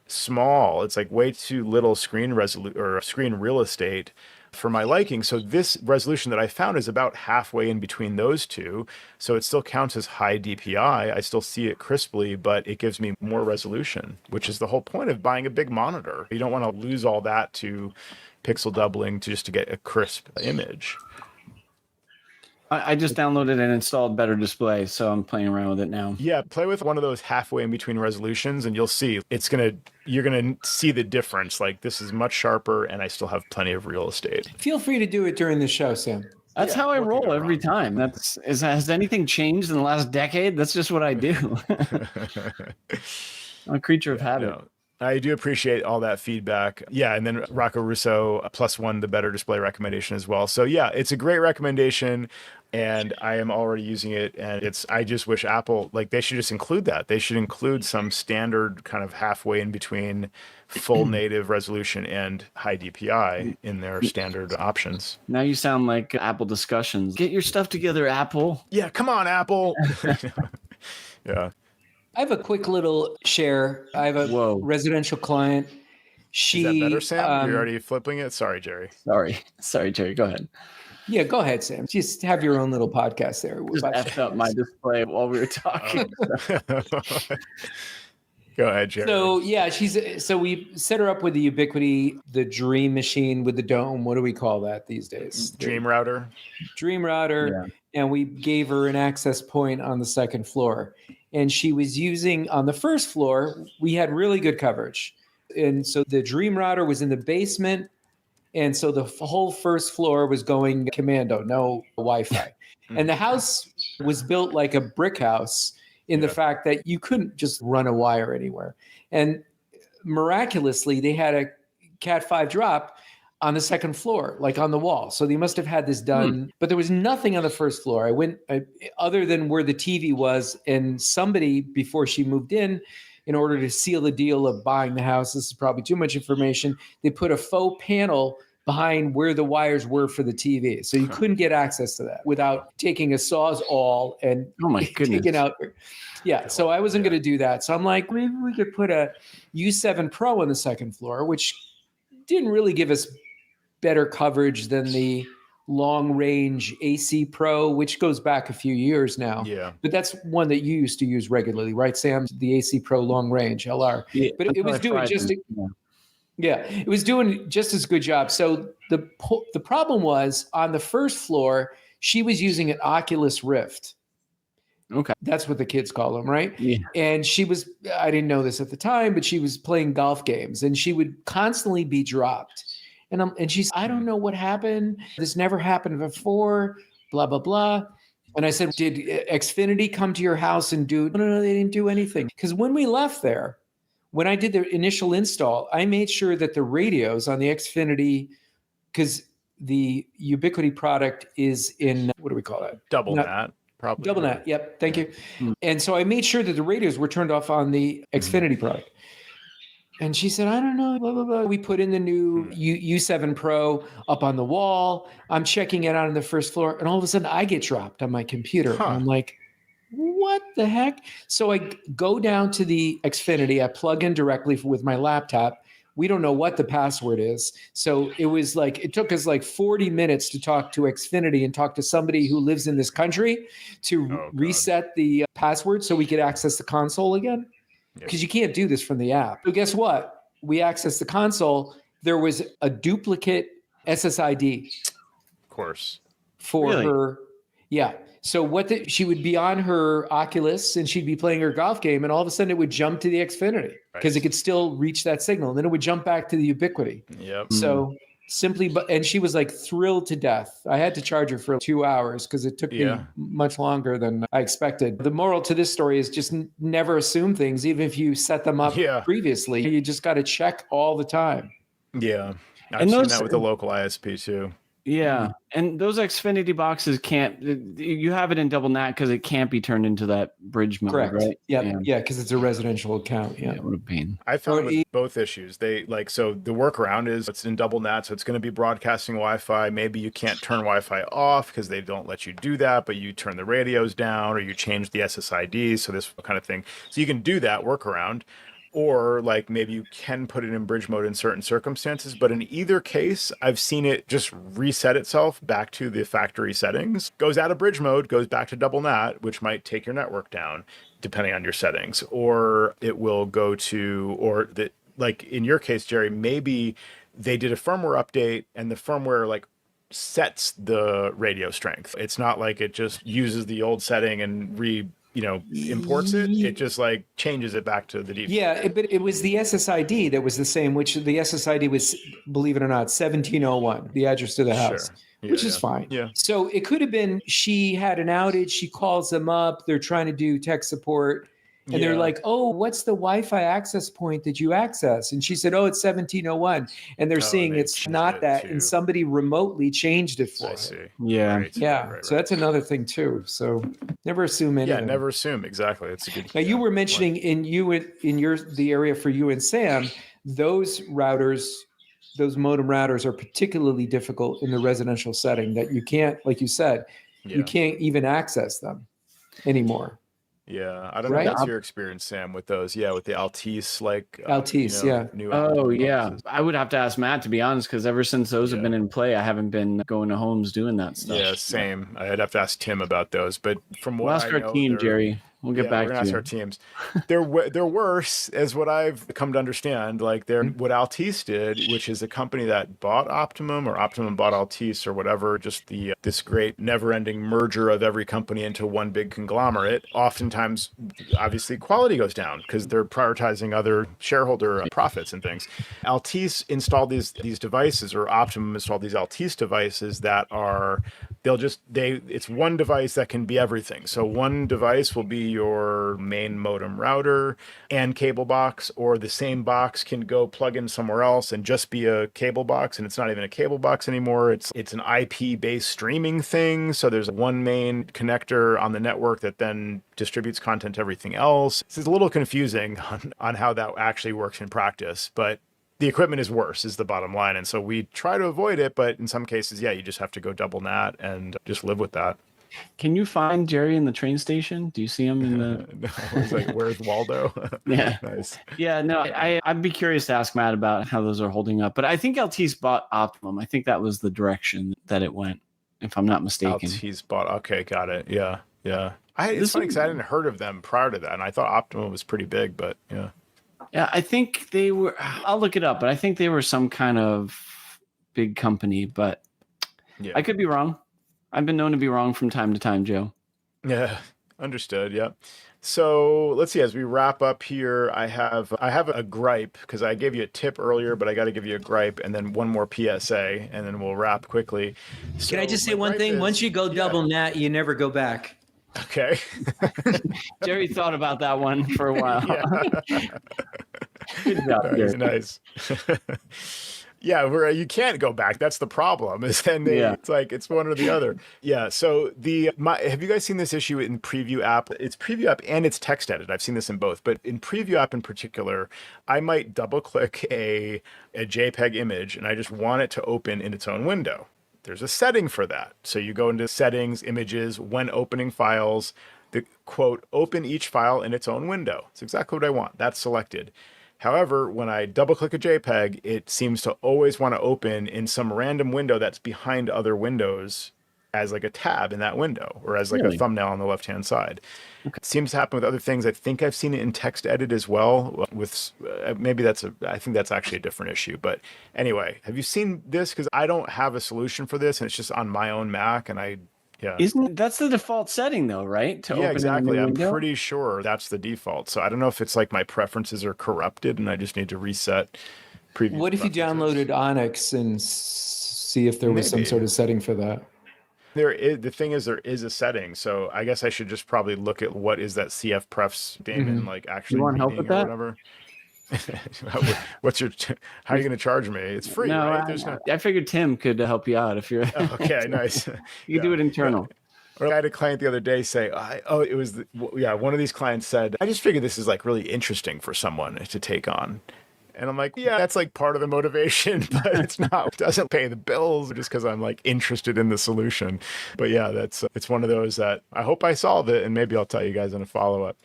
small. It's like way too little screen real estate for my liking. So this resolution that I found is about halfway in between those two. So it still counts as high DPI. I still see it crisply, but it gives me more resolution, which is the whole point of buying a big monitor. You don't want to lose all that to pixel doubling just to get a crisp image. I just downloaded and installed Better Display, so I'm playing around with it now. Yeah, play with one of those halfway in between resolutions and you'll see you're gonna see the difference. Like, this is much sharper and I still have plenty of real estate. Feel free to do it during the show, Sam. That's how I roll every time. Has anything changed in the last decade? That's just what I do. I'm a creature of habit. No. I do appreciate all that feedback. Yeah, and then Rocco Russo +1, the Better Display recommendation as well. So yeah, it's a great recommendation, and I am already using it. And I just wish Apple, like, they should just include that. They should include some standard kind of halfway in between full native resolution and high DPI in their standard options. Now you sound like Apple discussions. Get your stuff together, Apple. Yeah, come on, Apple. Yeah. I have a quick little share. I have a residential client. Is that better, Sam? You're already flipping it? Sorry, Jerry. Sorry, Jerry. Go ahead. Yeah, go ahead, Sam. Just have your own little podcast there. Just effed up my display while we were talking. Go ahead, Jerry. So yeah, so we set her up with the Ubiquity, the Dream Machine with the dome. What do we call that these days? Dream Router. Dream Router. Yeah. And we gave her an access point on the second floor. And she was using, on the first floor, we had really good coverage. And so the Dream Router was in the basement. And so the whole first floor was going commando, no Wi-Fi. And the house was built like a brick house in the fact that you couldn't just run a wire anywhere. And miraculously, they had a Cat5 drop on the second floor, like on the wall. So they must have had this done, but there was nothing on the first floor. I went other than where the TV was, and somebody, before she moved in order to seal the deal of buying the house, this is probably too much information, they put a faux panel behind where the wires were for the TV. So you couldn't get access to that without taking a Sawzall and taking out. Yeah, so I wasn't going to do that. So I'm like, maybe we could put a U7 Pro on the second floor, which didn't really give us better coverage than the long range AC Pro, which goes back a few years now. Yeah. But that's one that you used to use regularly, right, Sam? The AC Pro long range LR. Yeah, but it was doing it was doing just as good job. So the problem was on the first floor, she was using an Oculus Rift. Okay. That's what the kids call them, right? Yeah. And I didn't know this at the time, but she was playing golf games and she would constantly be dropped. And she's, I don't know what happened. This never happened before, blah, blah, blah. And I said, did Xfinity come to your house and do? No, they didn't do anything. Because when we left there, when I did the initial install, I made sure that the radios on the Xfinity, because the Ubiquity product is in, what do we call that? Double NAT. Probably. Double NAT. Yep. Thank you. And so I made sure that the radios were turned off on the Xfinity product. And she said, I don't know, blah, blah, blah. We put in the new U7 Pro up on the wall. I'm checking it out on the first floor. And all of a sudden I get dropped on my computer. And I'm like, what the heck? So I go down to the Xfinity. I plug in directly with my laptop. We don't know what the password is. So it took us like 40 minutes to talk to Xfinity and talk to somebody who lives in this country to reset the password so we could access the console again. Because you can't do this from the app. So guess what? We accessed the console. There was a duplicate SSID. Of course. For her. Yeah. So she would be on her Oculus and she'd be playing her golf game, and all of a sudden it would jump to the Xfinity because it could still reach that signal. And then it would jump back to the Ubiquity. Yep. So and she was like thrilled to death. I had to charge her for 2 hours because it took me much longer than I expected. The moral to this story is just never assume things, even if you set them up previously. You just got to check all the time. Yeah. I've seen that with the local ISP too. Yeah. And those Xfinity boxes you have it in double NAT because it can't be turned into that bridge mode, correct. Right? Yeah. Yeah. Because it's a residential account. Yeah. What a pain. I found with both issues, so the workaround is it's in double NAT. So it's going to be broadcasting Wi-Fi. Maybe you can't turn Wi-Fi off because they don't let you do that, but you turn the radios down or you change the SSID. So this kind of thing. So you can do that workaround. or like maybe you can put it in bridge mode in certain circumstances. But in either case, I've seen it just reset itself back to the factory settings, goes out of bridge mode, goes back to double NAT, which might take your network down depending on your settings, or it will go to, or that, like in your case, Jerry, maybe they did a firmware update and the firmware like sets the radio strength. It's not like it just uses the old setting and imports it. It just like changes it back to the default. Yeah, but it was the SSID that was the same, which the SSID was, believe it or not, 1701, the address to the house, Sure. Yeah, which is fine. Yeah. So it could have been she had an outage. She calls them up. They're trying to do tech support. And they're like, oh, what's the Wi-Fi access point that you access? And she said, oh, it's 1701. And they're seeing it's not that. And somebody remotely changed it for her. I see. Yeah. Right. Yeah. Right. So that's another thing too. So never assume anything. Yeah, never assume. Exactly. It's a good. Now you were mentioning the area for you and Sam, those routers, those modem routers are particularly difficult in the residential setting that you can't, like you said, you can't even access them anymore. Yeah, I don't know if that's your experience, Sam, with those. Yeah, with the Altice, like Altice, new boxes. I would have to ask Matt, to be honest, because ever since those have been in play, I haven't been going to homes doing that stuff. Yeah, same. I'd have to ask Tim about those. But from what I know, our team, Jerry. We'll get back to you. Ask our teams. They're worse, as what I've come to understand. Like what Altice did, which is a company that bought Optimum, or Optimum bought Altice, or whatever. Just this great never-ending merger of every company into one big conglomerate. Oftentimes, obviously, quality goes down because they're prioritizing other shareholder profits and things. Altice installed these devices, or Optimum installed these Altice devices that are. It's one device that can be everything. So one device will be your main modem router and cable box, or the same box can go plug in somewhere else and just be a cable box, and it's not even a cable box anymore. It's an IP-based streaming thing. So there's one main connector on the network that then distributes content to everything else. It's a little confusing on how that actually works in practice, but the equipment is worse, is the bottom line. And so we try to avoid it, but in some cases, you just have to go double NAT and just live with that. Can you find Jerry in the train station? Do you see him in the... No, it's like, where's Waldo? Yeah. Nice. Yeah, no, I'd be curious to ask Matt about how those are holding up. But I think Altice bought Optimum. I think that was the direction that it went, if I'm not mistaken. Altice bought... Okay, got it. Yeah. It's funny because I hadn't heard of them prior to that, and I thought Optimum was pretty big, but yeah. Yeah, I think they were, I'll look it up, but I think they were some kind of big company, but I could be wrong. I've been known to be wrong from time to time, Joe. Yeah, understood. Yeah. So let's see, as we wrap up here, I have a gripe, because I gave you a tip earlier, but I got to give you a gripe and then one more PSA, and then we'll wrap quickly. So can I just say one thing? Once you go double NAT, you never go back. Okay. Jerry thought about that one for a while. Good job, Jerry. Nice. Yeah, where you can't go back. That's the problem. Is then it's like it's one or the other. Yeah. So have you guys seen this issue in Preview app? It's Preview app and it's text edit. I've seen this in both, but in Preview app in particular, I might double click a JPEG image and I just want it to open in its own window. There's a setting for that. So you go into settings, images, when opening files, the quote, open each file in its own window. It's exactly what I want. That's selected. However, when I double click a JPEG, it seems to always want to open in some random window that's behind other windows as like a tab in that window, or as like a thumbnail on the left-hand side. Okay. It seems to happen with other things. I think I've seen it in text edit as well. With I think that's actually a different issue. But anyway, have you seen this? Because I don't have a solution for this, and it's just on my own Mac, and that's the default setting though, right? To open exactly. I'm pretty sure that's the default. So I don't know if it's like my preferences are corrupted, and I just need to reset previous. What if you downloaded Onyx and see if there was some sort of setting for that? There is a setting, so I guess I should just probably look at what is that CF prefs daemon like actually. You want help with that? Whatever. How are you going to charge me? It's free, no, right? I figured Tim could help you out if you're. Okay, nice. You can do it internal. Or I had a client the other day say, one of these clients said, I just figured this is like really interesting for someone to take on. And I'm like, yeah, that's like part of the motivation, but it doesn't pay the bills just because I'm like interested in the solution. But yeah, it's one of those that I hope I solve it, and maybe I'll tell you guys in a follow-up.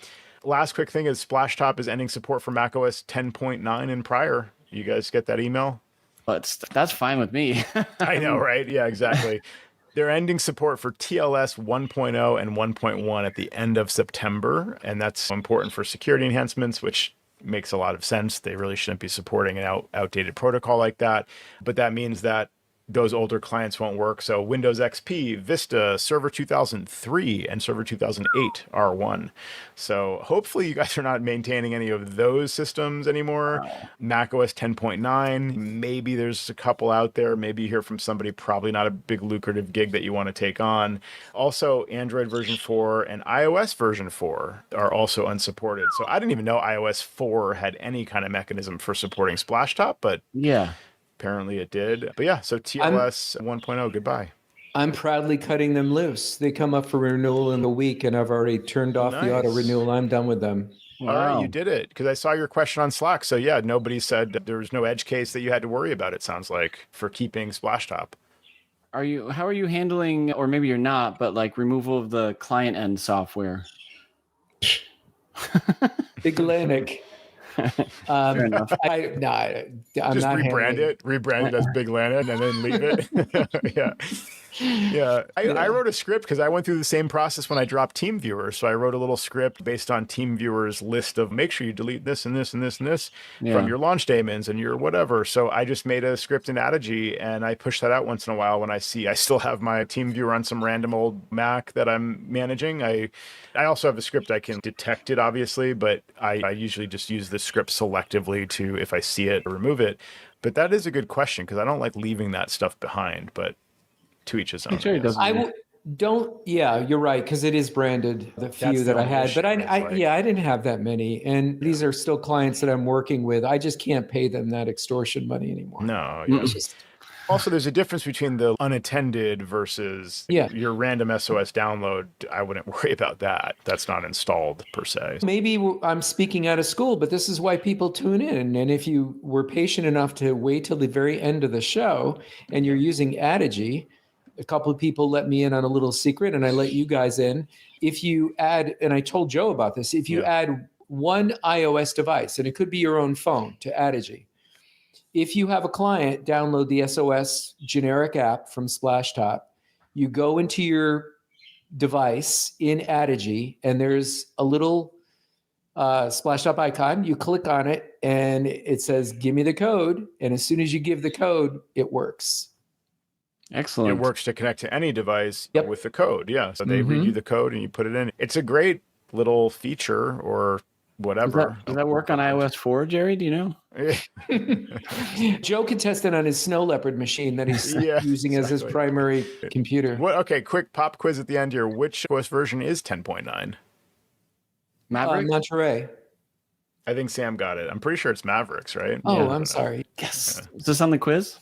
last quick thing is Splashtop is ending support for macOS 10.9 and prior. You guys get that email? But that's fine with me. I know, right? Yeah, exactly. They're ending support for TLS 1.0 and 1.1 at the end of September, and that's important for security enhancements, which makes a lot of sense. They really shouldn't be supporting an outdated protocol like that. But that means that those older clients won't work. So Windows XP, Vista, Server 2003, and Server 2008 are one. So hopefully you guys are not maintaining any of those systems anymore. Wow. Mac OS 10.9, maybe there's a couple out there. Maybe you hear from somebody, probably not a big lucrative gig that you want to take on. Also, Android version 4 and iOS version 4 are also unsupported. So I didn't even know iOS 4 had any kind of mechanism for supporting Splashtop, but yeah. Apparently it did. But yeah, so TLS 1.0, goodbye. I'm proudly cutting them loose. They come up for renewal in a week, and I've already turned off the auto renewal. I'm done with them. Wow. All right, you did it. Because I saw your question on Slack. So yeah, nobody said there was no edge case that you had to worry about, it sounds like, for keeping Splashtop. How are you handling, or maybe you're not, but like removal of the client end software? Big Atlantic. Fair enough. I'm just not rebrand it as Big Landed and then leave it. Yeah. I wrote a script because I went through the same process when I dropped TeamViewer. So I wrote a little script based on TeamViewer's list of make sure you delete this and this and this and this from your launch daemons and your whatever. So I just made a script in Adigy and I push that out once in a while when I see I still have my TeamViewer on some random old Mac that I'm managing. I also have a script I can detect it, obviously, but I usually just use the script selectively to, if I see it, remove it. But that is a good question because I don't like leaving that stuff behind, but to each his own. Sure, you're right, because it is branded, the few that I had. But I didn't have that many. And these are still clients that I'm working with. I just can't pay them that extortion money anymore. No, Also, there's a difference between the unattended versus your random SOS download. I wouldn't worry about that. That's not installed per se. Maybe I'm speaking out of school, but this is why people tune in. And if you were patient enough to wait till the very end of the show and you're using Adigy, a couple of people let me in on a little secret and I let you guys in. If you add, and I told Joe about this, if you add one iOS device, and it could be your own phone, to Adigy, if you have a client download the SOS generic app from Splashtop, you go into your device in Adigy, and there's a little Splashtop icon. You click on it, and it says, give me the code. And as soon as you give the code, it works. Excellent. It works to connect to any device with the code. Yeah. So they read you the code, and you put it in. It's a great little feature or whatever. Does that work on iOS 4, Jerry? Do you know? Joe can test it on his Snow Leopard machine that he's using as his primary computer. Okay, quick pop quiz at the end here. Which OS version is 10.9? Maverick? Monterey. I think Sam got it. I'm pretty sure it's Mavericks, right? Oh, I'm sorry. Yes. Yeah. Is this on the quiz?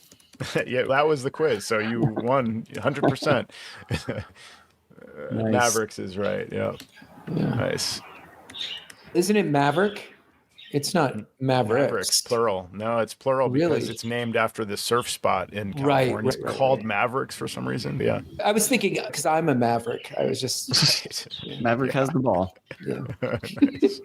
Yeah, that was the quiz. So you won 100%. Nice. Mavericks is right. Yeah. Nice. Isn't it Maverick? It's not Mavericks. Plural. No, it's plural because it's named after the surf spot in California. It's called Mavericks for some reason. Yeah. I was thinking because I'm a Maverick. I was just Maverick has the ball. Yeah. Nice.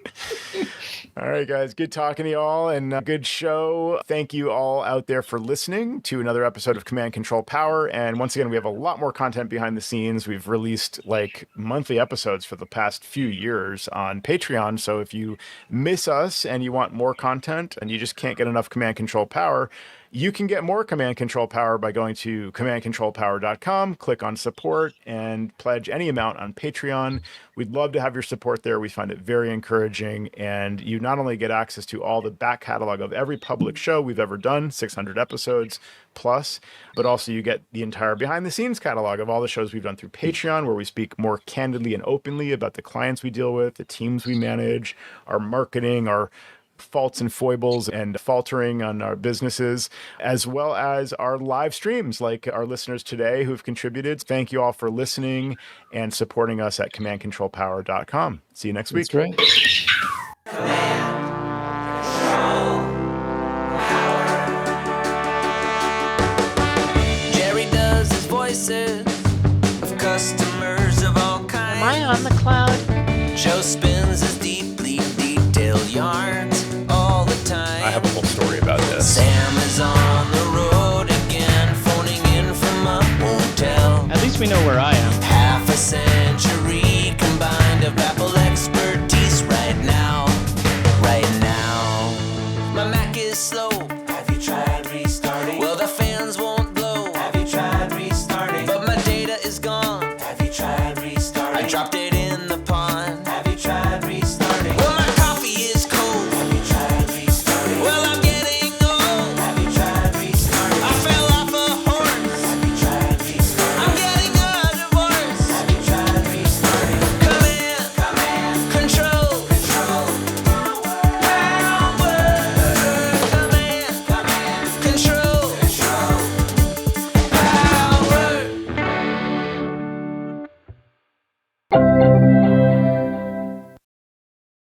All right, guys. Good talking to you all and good show. Thank you all out there for listening to another episode of Command Control Power. And once again, we have a lot more content behind the scenes. We've released like monthly episodes for the past few years on Patreon. So if you miss us and you want more content and you just can't get enough Command Control Power, you can get more Command Control Power by going to commandcontrolpower.com, click on support, and pledge any amount on Patreon. We'd love to have your support there. We find it very encouraging. And you not only get access to all the back catalog of every public show we've ever done, 600 episodes plus, but also you get the entire behind the scenes catalog of all the shows we've done through Patreon, where we speak more candidly and openly about the clients we deal with, the teams we manage, our marketing, our faults and foibles and faltering on our businesses, as well as our live streams like our listeners today who've contributed. Thank you all for listening and supporting us at commandcontrolpower.com. See you next week. That's great. Jerry does his voices of customers of all kinds. Am I on the cloud? Joe spins his deeply this. Sam is on the road again, phoning in from a hotel. At least we know where I am. Half a century combined of Apple